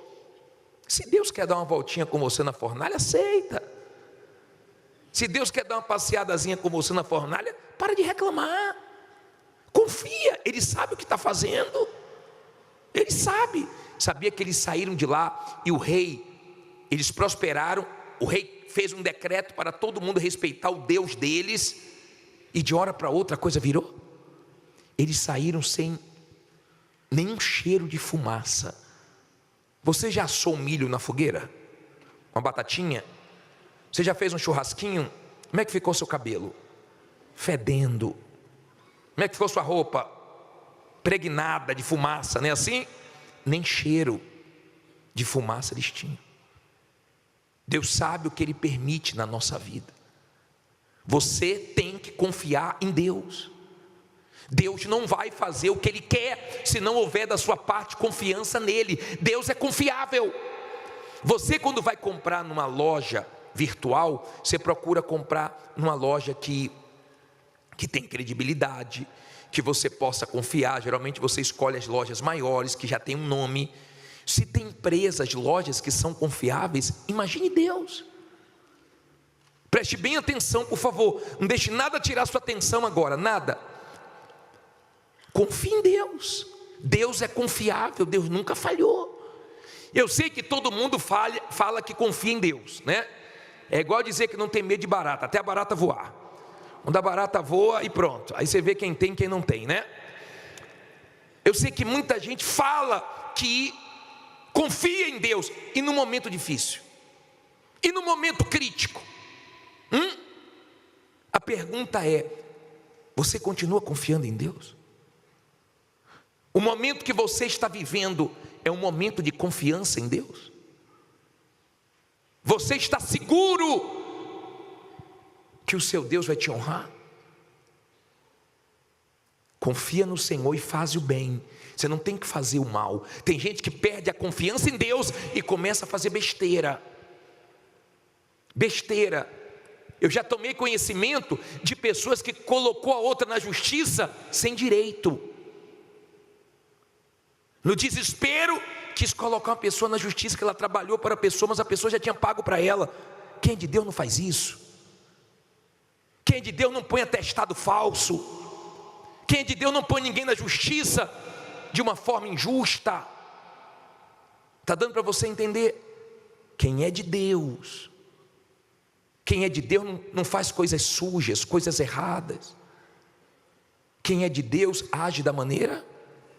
Se Deus quer dar uma voltinha com você na fornalha, aceita. Se Deus quer dar uma passeadazinha com você na fornalha, para de reclamar. Confia, Ele sabe o que está fazendo. Ele sabe. Sabia que eles saíram de lá e o rei, eles prosperaram. O rei fez um decreto para todo mundo respeitar o Deus deles. E de hora para outra a coisa virou. Eles saíram sem nenhum cheiro de fumaça. Você já assou milho na fogueira? Uma batatinha? Você já fez um churrasquinho? Como é que ficou seu cabelo? Fedendo. Como é que ficou sua roupa? Pregnada de fumaça, não é assim? Nem cheiro de fumaça eles tinham. Deus sabe o que Ele permite na nossa vida. Você tem que confiar em Deus. Deus não vai fazer o que Ele quer se não houver da sua parte confiança nele. Deus é confiável. Você, quando vai comprar numa loja virtual, você procura comprar numa loja que tem credibilidade, que você possa confiar. Geralmente você escolhe as lojas maiores, que já tem um nome. Se tem empresas, lojas que são confiáveis, imagine Deus. Preste bem atenção, por favor. Não deixe nada tirar sua atenção agora, nada. Confie em Deus. Deus é confiável, Deus nunca falhou. Eu sei que todo mundo fala que confia em Deus, né? É igual dizer que não tem medo de barata, até a barata voar. Quando a barata voa e pronto, aí você vê quem tem e quem não tem, né? Eu sei que muita gente fala que confia em Deus, e no momento difícil, e no momento crítico, a pergunta é: você continua confiando em Deus? O momento que você está vivendo é um momento de confiança em Deus? Você está seguro que o seu Deus vai te honrar? Confia no Senhor e faz o bem. Você não tem que fazer o mal. Tem gente que perde a confiança em Deus e começa a fazer besteira. Besteira. Eu já tomei conhecimento de pessoas que colocou a outra na justiça sem direito. No desespero, quis colocar uma pessoa na justiça, que ela trabalhou para a pessoa, mas a pessoa já tinha pago para ela. Quem é de Deus não faz isso? Quem é de Deus não põe atestado falso? Quem é de Deus não põe ninguém na justiça de uma forma injusta? Está dando para você entender? Quem é de Deus não faz coisas sujas, coisas erradas. Quem é de Deus age da maneira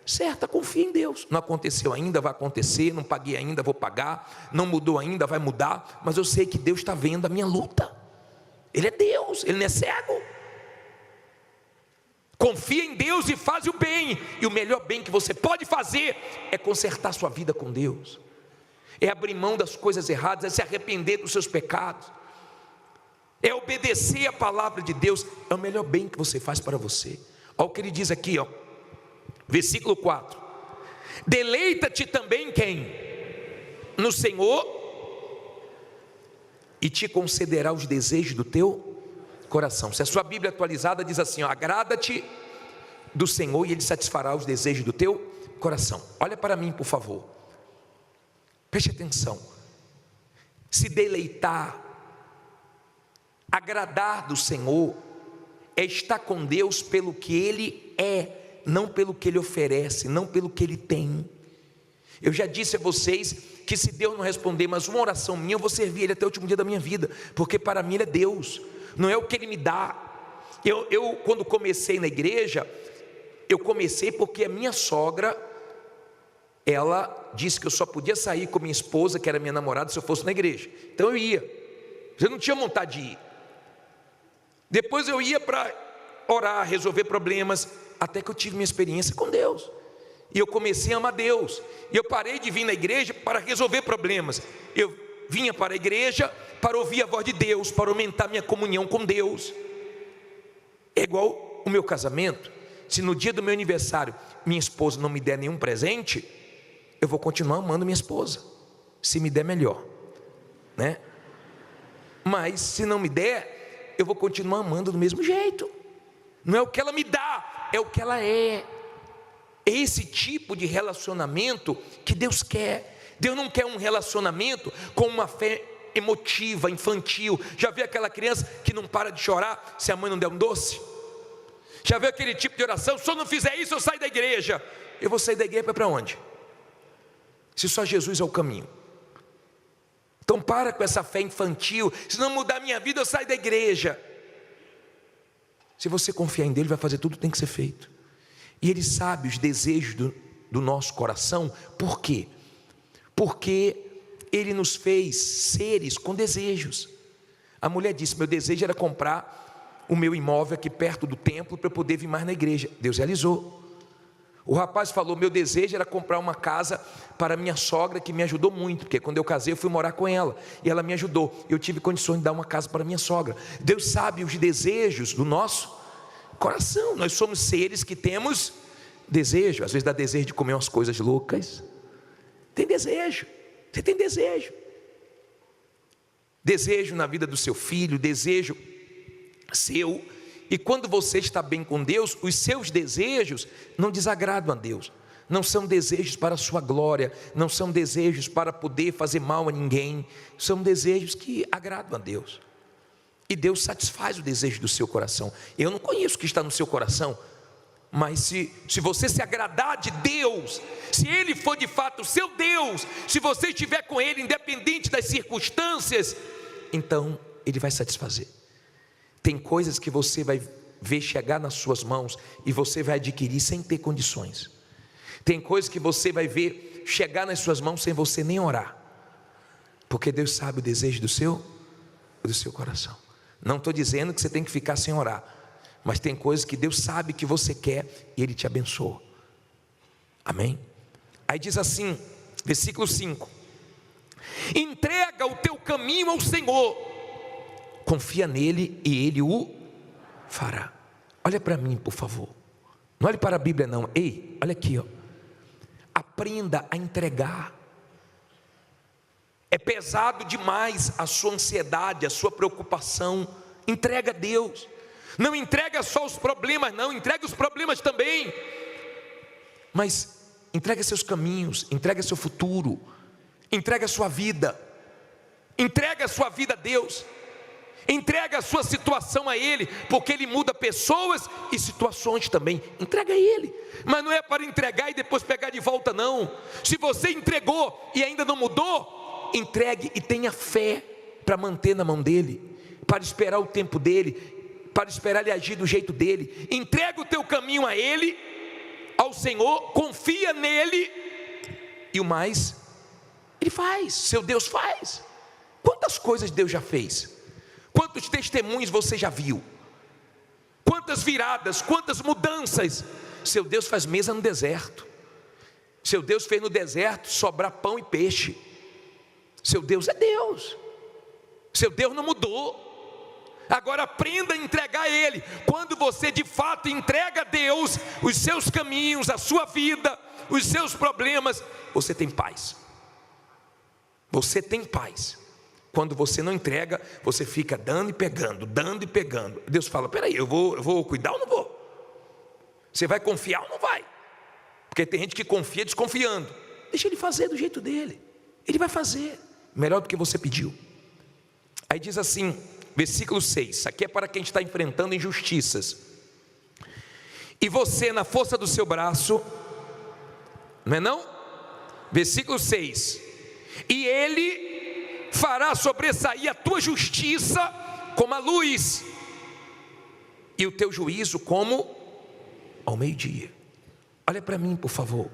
certa, confia em Deus. Não aconteceu ainda, vai acontecer. Não paguei ainda, vou pagar. Não mudou ainda, vai mudar. Mas eu sei que Deus está vendo a minha luta. Ele é Deus, Ele não é cego. Confia em Deus e faz o bem. E o melhor bem que você pode fazer é consertar sua vida com Deus, é abrir mão das coisas erradas, é se arrepender dos seus pecados, é obedecer a palavra de Deus. É o melhor bem que você faz para você. Olha o que ele diz aqui, versículo 4: deleita-te também quem? No Senhor, e te concederá os desejos do teu coração. Se a sua Bíblia atualizada diz assim, agrada-te do Senhor e Ele satisfará os desejos do teu coração. Olha para mim, por favor, preste atenção. Se deleitar, agradar do Senhor, é estar com Deus pelo que Ele é, não pelo que Ele oferece, não pelo que Ele tem. Eu já disse a vocês que se Deus não responder mais uma oração minha, eu vou servir Ele até o último dia da minha vida, porque para mim Ele é Deus, não é o que Ele me dá. Eu quando comecei na igreja, eu comecei porque a minha sogra, ela disse que eu só podia sair com minha esposa, que era minha namorada, se eu fosse na igreja. Então eu ia, eu não tinha vontade de ir. Depois eu ia para orar, resolver problemas, até que eu tive minha experiência com Deus, e eu comecei a amar Deus, e eu parei de vir na igreja para resolver problemas. Eu vinha para a igreja para ouvir a voz de Deus, para aumentar minha comunhão com Deus. É igual o meu casamento. Se no dia do meu aniversário minha esposa não me der nenhum presente, eu vou continuar amando minha esposa, se me der melhor, né? Mas se não me der, eu vou continuar amando do mesmo jeito. Não é o que ela me dá, é o que ela é. é esse tipo de relacionamento que Deus quer. Deus não quer um relacionamento com uma fé emotiva, infantil. Já viu aquela criança que não para de chorar se a mãe não der um doce? Já viu aquele tipo de oração? Se eu não fizer isso, eu saio da igreja. Eu vou sair da igreja para onde? Se só Jesus é o caminho. Então para com essa fé infantil. Se não mudar a minha vida, eu saio da igreja. Se você confiar em Deus, Ele vai fazer tudo que tem que ser feito. E Ele sabe os desejos do nosso coração. Por quê? Porque Ele nos fez seres com desejos. A mulher disse: meu desejo era comprar o meu imóvel aqui perto do templo para eu poder vir mais na igreja. Deus realizou. O rapaz falou: meu desejo era comprar uma casa para minha sogra, que me ajudou muito, porque quando eu casei eu fui morar com ela, e ela me ajudou, eu tive condições de dar uma casa para minha sogra. Deus sabe os desejos do nosso coração. Nós somos seres que temos desejo. Às vezes dá desejo de comer umas coisas loucas. Tem desejo. Você tem desejo. Desejo na vida do seu filho, desejo seu. E quando você está bem com Deus, os seus desejos não desagradam a Deus. Não são desejos para a sua glória, não são desejos para poder fazer mal a ninguém. São desejos que agradam a Deus. E Deus satisfaz o desejo do seu coração. Eu não conheço o que está no seu coração, mas se você se agradar de Deus, se Ele for de fato o seu Deus, se você estiver com Ele, independente das circunstâncias, então Ele vai satisfazer. Tem coisas que você vai ver chegar nas suas mãos e você vai adquirir sem ter condições. Tem coisas que você vai ver chegar nas suas mãos sem você nem orar, porque Deus sabe o desejo do seu coração. Não estou dizendo que você tem que ficar sem orar, mas tem coisas que Deus sabe que você quer e Ele te abençoa. Amém? Aí diz assim, versículo 5: entrega o teu caminho ao Senhor, confia nele e Ele o fará. Olha para mim, por favor. Não olhe para a Bíblia não. Ei, olha aqui, ó. Aprenda a entregar. É pesado demais a sua ansiedade, a sua preocupação. Entrega a Deus. Não entrega só os problemas, não, entrega os problemas também. Mas entrega seus caminhos, entrega seu futuro, entrega a sua vida. Entrega a sua vida a Deus. Entrega a sua situação a Ele, porque Ele muda pessoas e situações também. Entrega a Ele, mas não é para entregar e depois pegar de volta não. Se você entregou e ainda não mudou, entregue e tenha fé para manter na mão dEle, para esperar o tempo dEle, para esperar Ele agir do jeito dEle. Entrega o teu caminho a Ele, ao Senhor, confia nele, e o mais Ele faz, seu Deus faz. Quantas coisas Deus já fez? Quantos testemunhos você já viu? Quantas viradas, quantas mudanças? Seu Deus faz mesa no deserto. Seu Deus fez no deserto sobrar pão e peixe. Seu Deus é Deus. Seu Deus não mudou. Agora aprenda a entregar a Ele. Quando você de fato entrega a Deus os seus caminhos, a sua vida, os seus problemas, você tem paz. Você tem paz. Quando você não entrega, você fica dando e pegando, dando e pegando. Deus fala: peraí, eu vou cuidar ou não vou? Você vai confiar ou não vai? Porque tem gente que confia desconfiando. Deixa Ele fazer do jeito dele. Ele vai fazer melhor do que você pediu. Aí diz assim, versículo 6, aqui é para quem está enfrentando injustiças. E você, na força do seu braço, não é não? Versículo 6, e Ele fará sobressair a tua justiça como a luz, e o teu juízo como ao meio-dia. Olha para mim, por favor.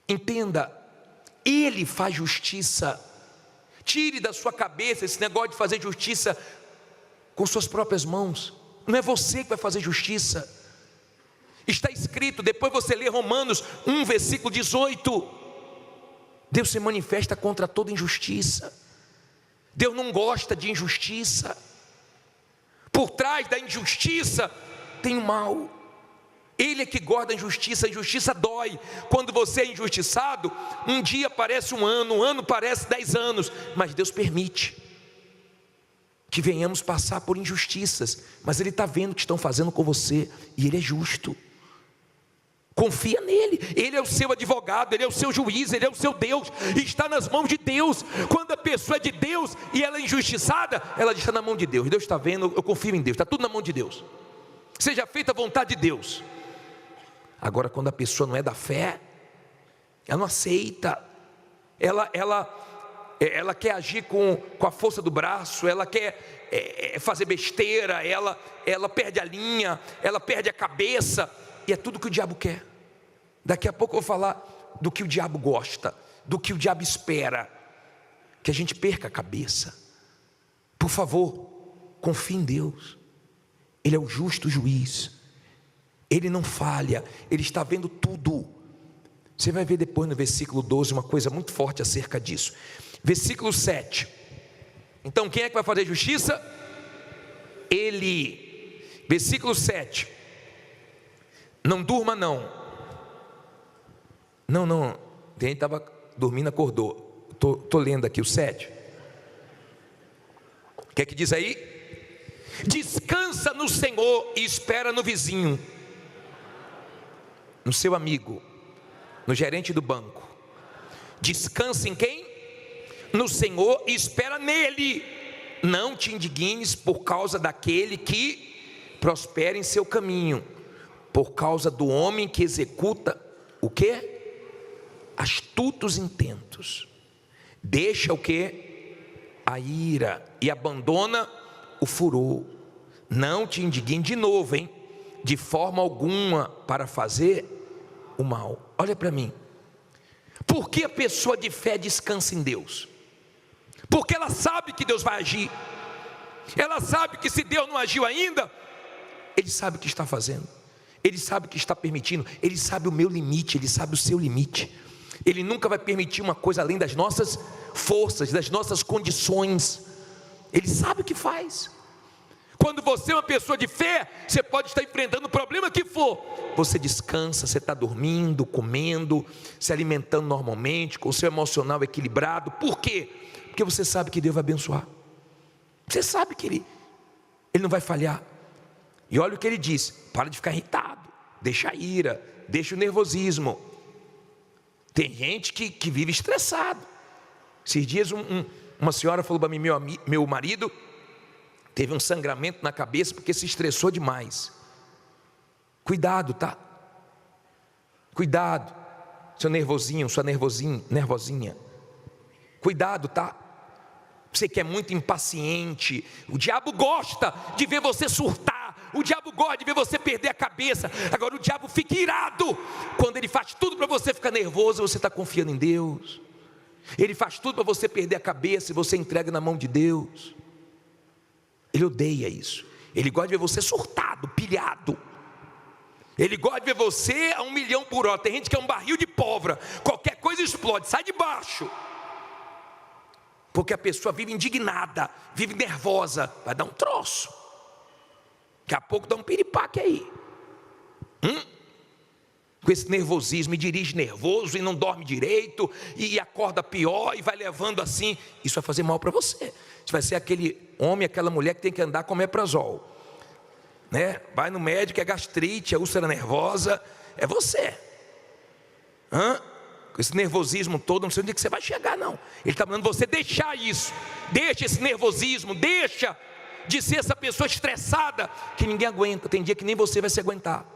Entenda, Ele faz justiça. Tire da sua cabeça esse negócio de fazer justiça com suas próprias mãos. Não é você que vai fazer justiça. Está escrito, depois você lê Romanos 1, versículo 18. Deus se manifesta contra toda injustiça. Deus não gosta de injustiça. Por trás da injustiça tem o mal. Ele é que guarda a injustiça dói. Quando você é injustiçado, um dia parece um ano parece 10 anos, mas Deus permite que venhamos passar por injustiças, mas Ele está vendo o que estão fazendo com você, e Ele é justo. Confia nele, ele é o seu advogado, ele é o seu juiz, ele é o seu Deus, está nas mãos de Deus. Quando a pessoa é de Deus e ela é injustiçada, ela está na mão de Deus. Deus está vendo, eu confio em Deus, está tudo na mão de Deus. Seja feita a vontade de Deus. Agora, quando a pessoa não é da fé, ela não aceita, ela quer agir com a força do braço, ela quer fazer besteira, ela perde a linha, ela perde a cabeça. E é tudo que o diabo quer. Daqui a pouco eu vou falar do que o diabo gosta, do que o diabo espera, que a gente perca a cabeça. Por favor, confie em Deus. Ele é o justo juiz, ele não falha, ele está vendo tudo. Você vai ver depois no versículo 12 uma coisa muito forte acerca disso. Versículo 7. Então quem é que vai fazer justiça? Ele. Versículo 7. Não durma não. Não. Tem gente que estava dormindo, acordou. Estou lendo aqui o 7. O que é que diz aí? Descansa no Senhor e espera no vizinho, no seu amigo, no gerente do banco. Descansa em quem? No Senhor e espera nele. Não te indignes por causa daquele que prospera em seu caminho, por causa do homem que executa o quê? Astutos intentos. Deixa o quê? A ira e abandona o furor. Não te indignes de novo, hein? De forma alguma para fazer o mal. Olha para mim. Por que a pessoa de fé descansa em Deus? Porque ela sabe que Deus vai agir. Ela sabe que se Deus não agiu ainda, Ele sabe o que está fazendo, Ele sabe o que está permitindo, Ele sabe o meu limite, Ele sabe o seu limite. Ele nunca vai permitir uma coisa além das nossas forças, das nossas condições. Ele sabe o que faz. Quando você é uma pessoa de fé, você pode estar enfrentando o problema que for, você descansa, você está dormindo, comendo, se alimentando normalmente, com o seu emocional equilibrado. Por quê? Porque você sabe que Deus vai abençoar. Você sabe que Ele não vai falhar. E olha o que Ele diz: para de ficar irritado, deixa a ira, deixa o nervosismo. Tem gente que vive estressado. Esses dias uma senhora falou para mim: meu marido teve um sangramento na cabeça porque se estressou demais. Cuidado, tá? Cuidado, seu nervosinho, sua nervosinha. Cuidado, tá? Você que é muito impaciente, o diabo gosta de ver você surtar, o diabo gosta de ver você perder a cabeça. Agora o diabo fica irado quando ele faz tudo para você ficar nervoso e você está confiando em Deus. Ele faz tudo para você perder a cabeça e você entrega na mão de Deus. Ele odeia isso. Ele gosta de ver você surtado, pilhado. Ele gosta de ver você a 1.000.000 por hora. Tem gente que é um barril de pólvora, qualquer coisa explode, sai de baixo. Porque a pessoa vive indignada, vive nervosa, vai dar um troço. Daqui a pouco dá um piripaque aí. Com esse nervosismo, e dirige nervoso, e não dorme direito, e acorda pior, e vai levando assim. Isso vai fazer mal para você. Você vai ser aquele homem, aquela mulher que tem que andar com omeprazol, né? Vai no médico, é gastrite, é úlcera nervosa, é você. Com esse nervosismo todo, não sei onde é que você vai chegar, não. Ele está mandando você deixar isso. Deixa esse nervosismo, deixa de ser essa pessoa estressada que ninguém aguenta. Tem dia que nem você vai se aguentar.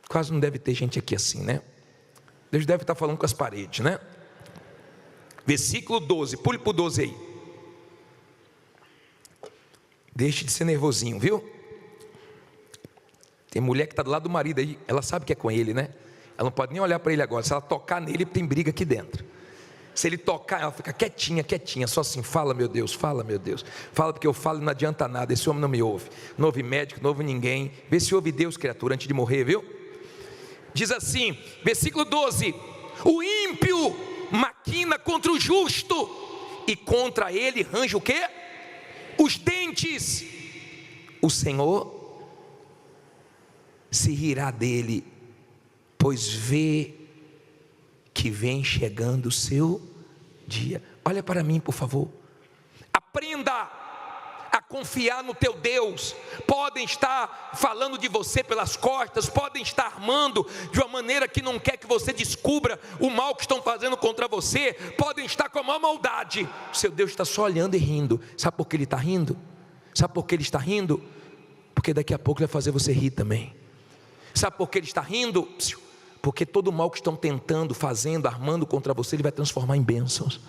Quase não deve ter gente aqui assim, né? Deus deve estar falando com as paredes, né? Versículo 12, pule para o 12 aí. Deixe de ser nervosinho, viu? Tem mulher que está do lado do marido aí, ela sabe que é com ele, né? Ela não pode nem olhar para ele agora. Se ela tocar nele, tem briga aqui dentro. Se ele tocar, ela fica quietinha, só assim: fala meu Deus, fala meu Deus. Fala porque eu falo e não adianta nada, esse homem não me ouve. Não ouve médico, não ouve ninguém. Vê se ouve Deus, criatura, antes de morrer, viu? Diz assim, versículo 12: o ímpio maquina contra o justo, e contra ele range o quê? Os dentes. O Senhor se rirá dele, pois vê que vem chegando o seu dia. Olha para mim, por favor. Aprenda a confiar no teu Deus, podem estar falando de você pelas costas, podem estar armando de uma maneira que não quer que você descubra o mal que estão fazendo contra você, podem estar com a maior maldade. O seu Deus está só olhando e rindo. Sabe por que Ele está rindo? Sabe por que Ele está rindo? Porque daqui a pouco Ele vai fazer você rir também. Sabe por que Ele está rindo? Porque todo o mal que estão tentando, fazendo, armando contra você, Ele vai transformar em bênçãos.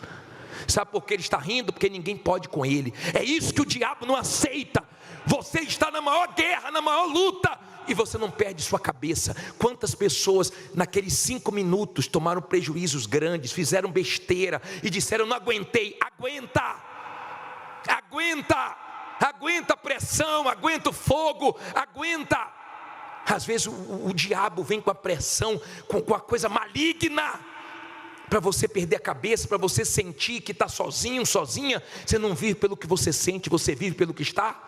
Sabe por que Ele está rindo? Porque ninguém pode com Ele. É isso que o diabo não aceita. Você está na maior guerra, na maior luta, e você não perde sua cabeça. Quantas pessoas naqueles 5 minutos tomaram prejuízos grandes, fizeram besteira e disseram: não aguentei. Aguenta a pressão, aguenta o fogo, aguenta. Às vezes o diabo vem com a pressão, com a coisa maligna, para você perder a cabeça, para você sentir que está sozinho, sozinha. Você não vive pelo que você sente, você vive pelo que está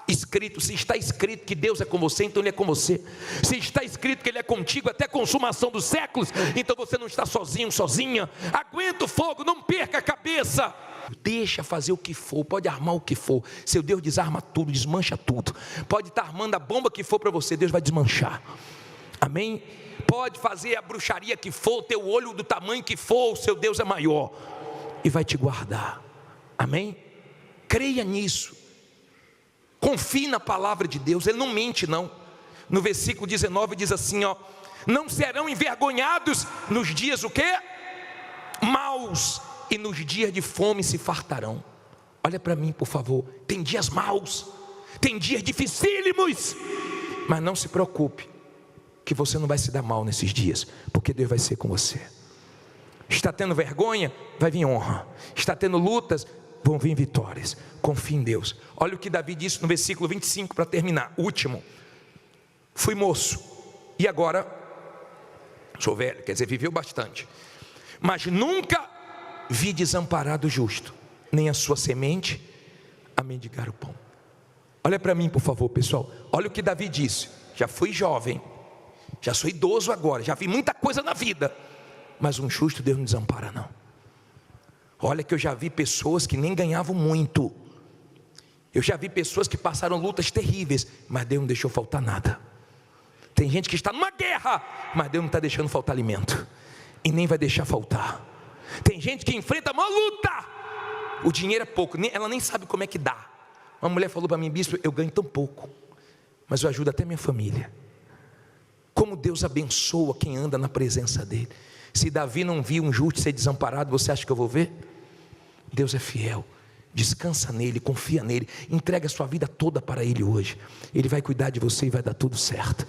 escrito. Se está escrito que Deus é com você, então Ele é com você. Se está escrito que Ele é contigo até a consumação dos séculos, então você não está sozinho, sozinha. Aguenta o fogo, não perca a cabeça. Deixa fazer o que for, pode armar o que for. Seu Deus desarma tudo, desmancha tudo. Pode estar armando a bomba que for para você, Deus vai desmanchar. Amém? Pode fazer a bruxaria que for, ter o olho do tamanho que for, o seu Deus é maior e vai te guardar. Amém? Creia nisso. Confie na palavra de Deus, Ele não mente não. No versículo 19 diz assim, ó: não serão envergonhados nos dias o quê? Maus, e nos dias de fome se fartarão. Olha para mim, por favor. Tem dias maus, tem dias dificílimos, mas não se preocupe, que você não vai se dar mal nesses dias, porque Deus vai ser com você. Está tendo vergonha? Vai vir honra. Está tendo lutas? Vão vir vitórias. Confie em Deus. Olha o que Davi disse no versículo 25 para terminar, último: fui moço e agora sou velho, quer dizer, viveu bastante, mas nunca vi desamparado o justo, nem a sua semente a mendigar o pão. Olha para mim, por favor, pessoal. Olha o que Davi disse: já fui jovem, já sou idoso agora, já vi muita coisa na vida, mas um justo Deus não desampara não. Olha que eu já vi pessoas que nem ganhavam muito, eu já vi pessoas que passaram lutas terríveis, mas Deus não deixou faltar nada. Tem gente que está numa guerra, mas Deus não está deixando faltar alimento, e nem vai deixar faltar. Tem gente que enfrenta a maior luta, o dinheiro é pouco, ela nem sabe como é que dá. Uma mulher falou para mim: bispo, eu ganho tão pouco, mas eu ajudo até minha família. Como Deus abençoa quem anda na presença dele. Se Davi não viu um justo ser desamparado, você acha que eu vou ver? Deus é fiel, descansa nele, confia nele, entrega a sua vida toda para ele hoje. Ele vai cuidar de você e vai dar tudo certo.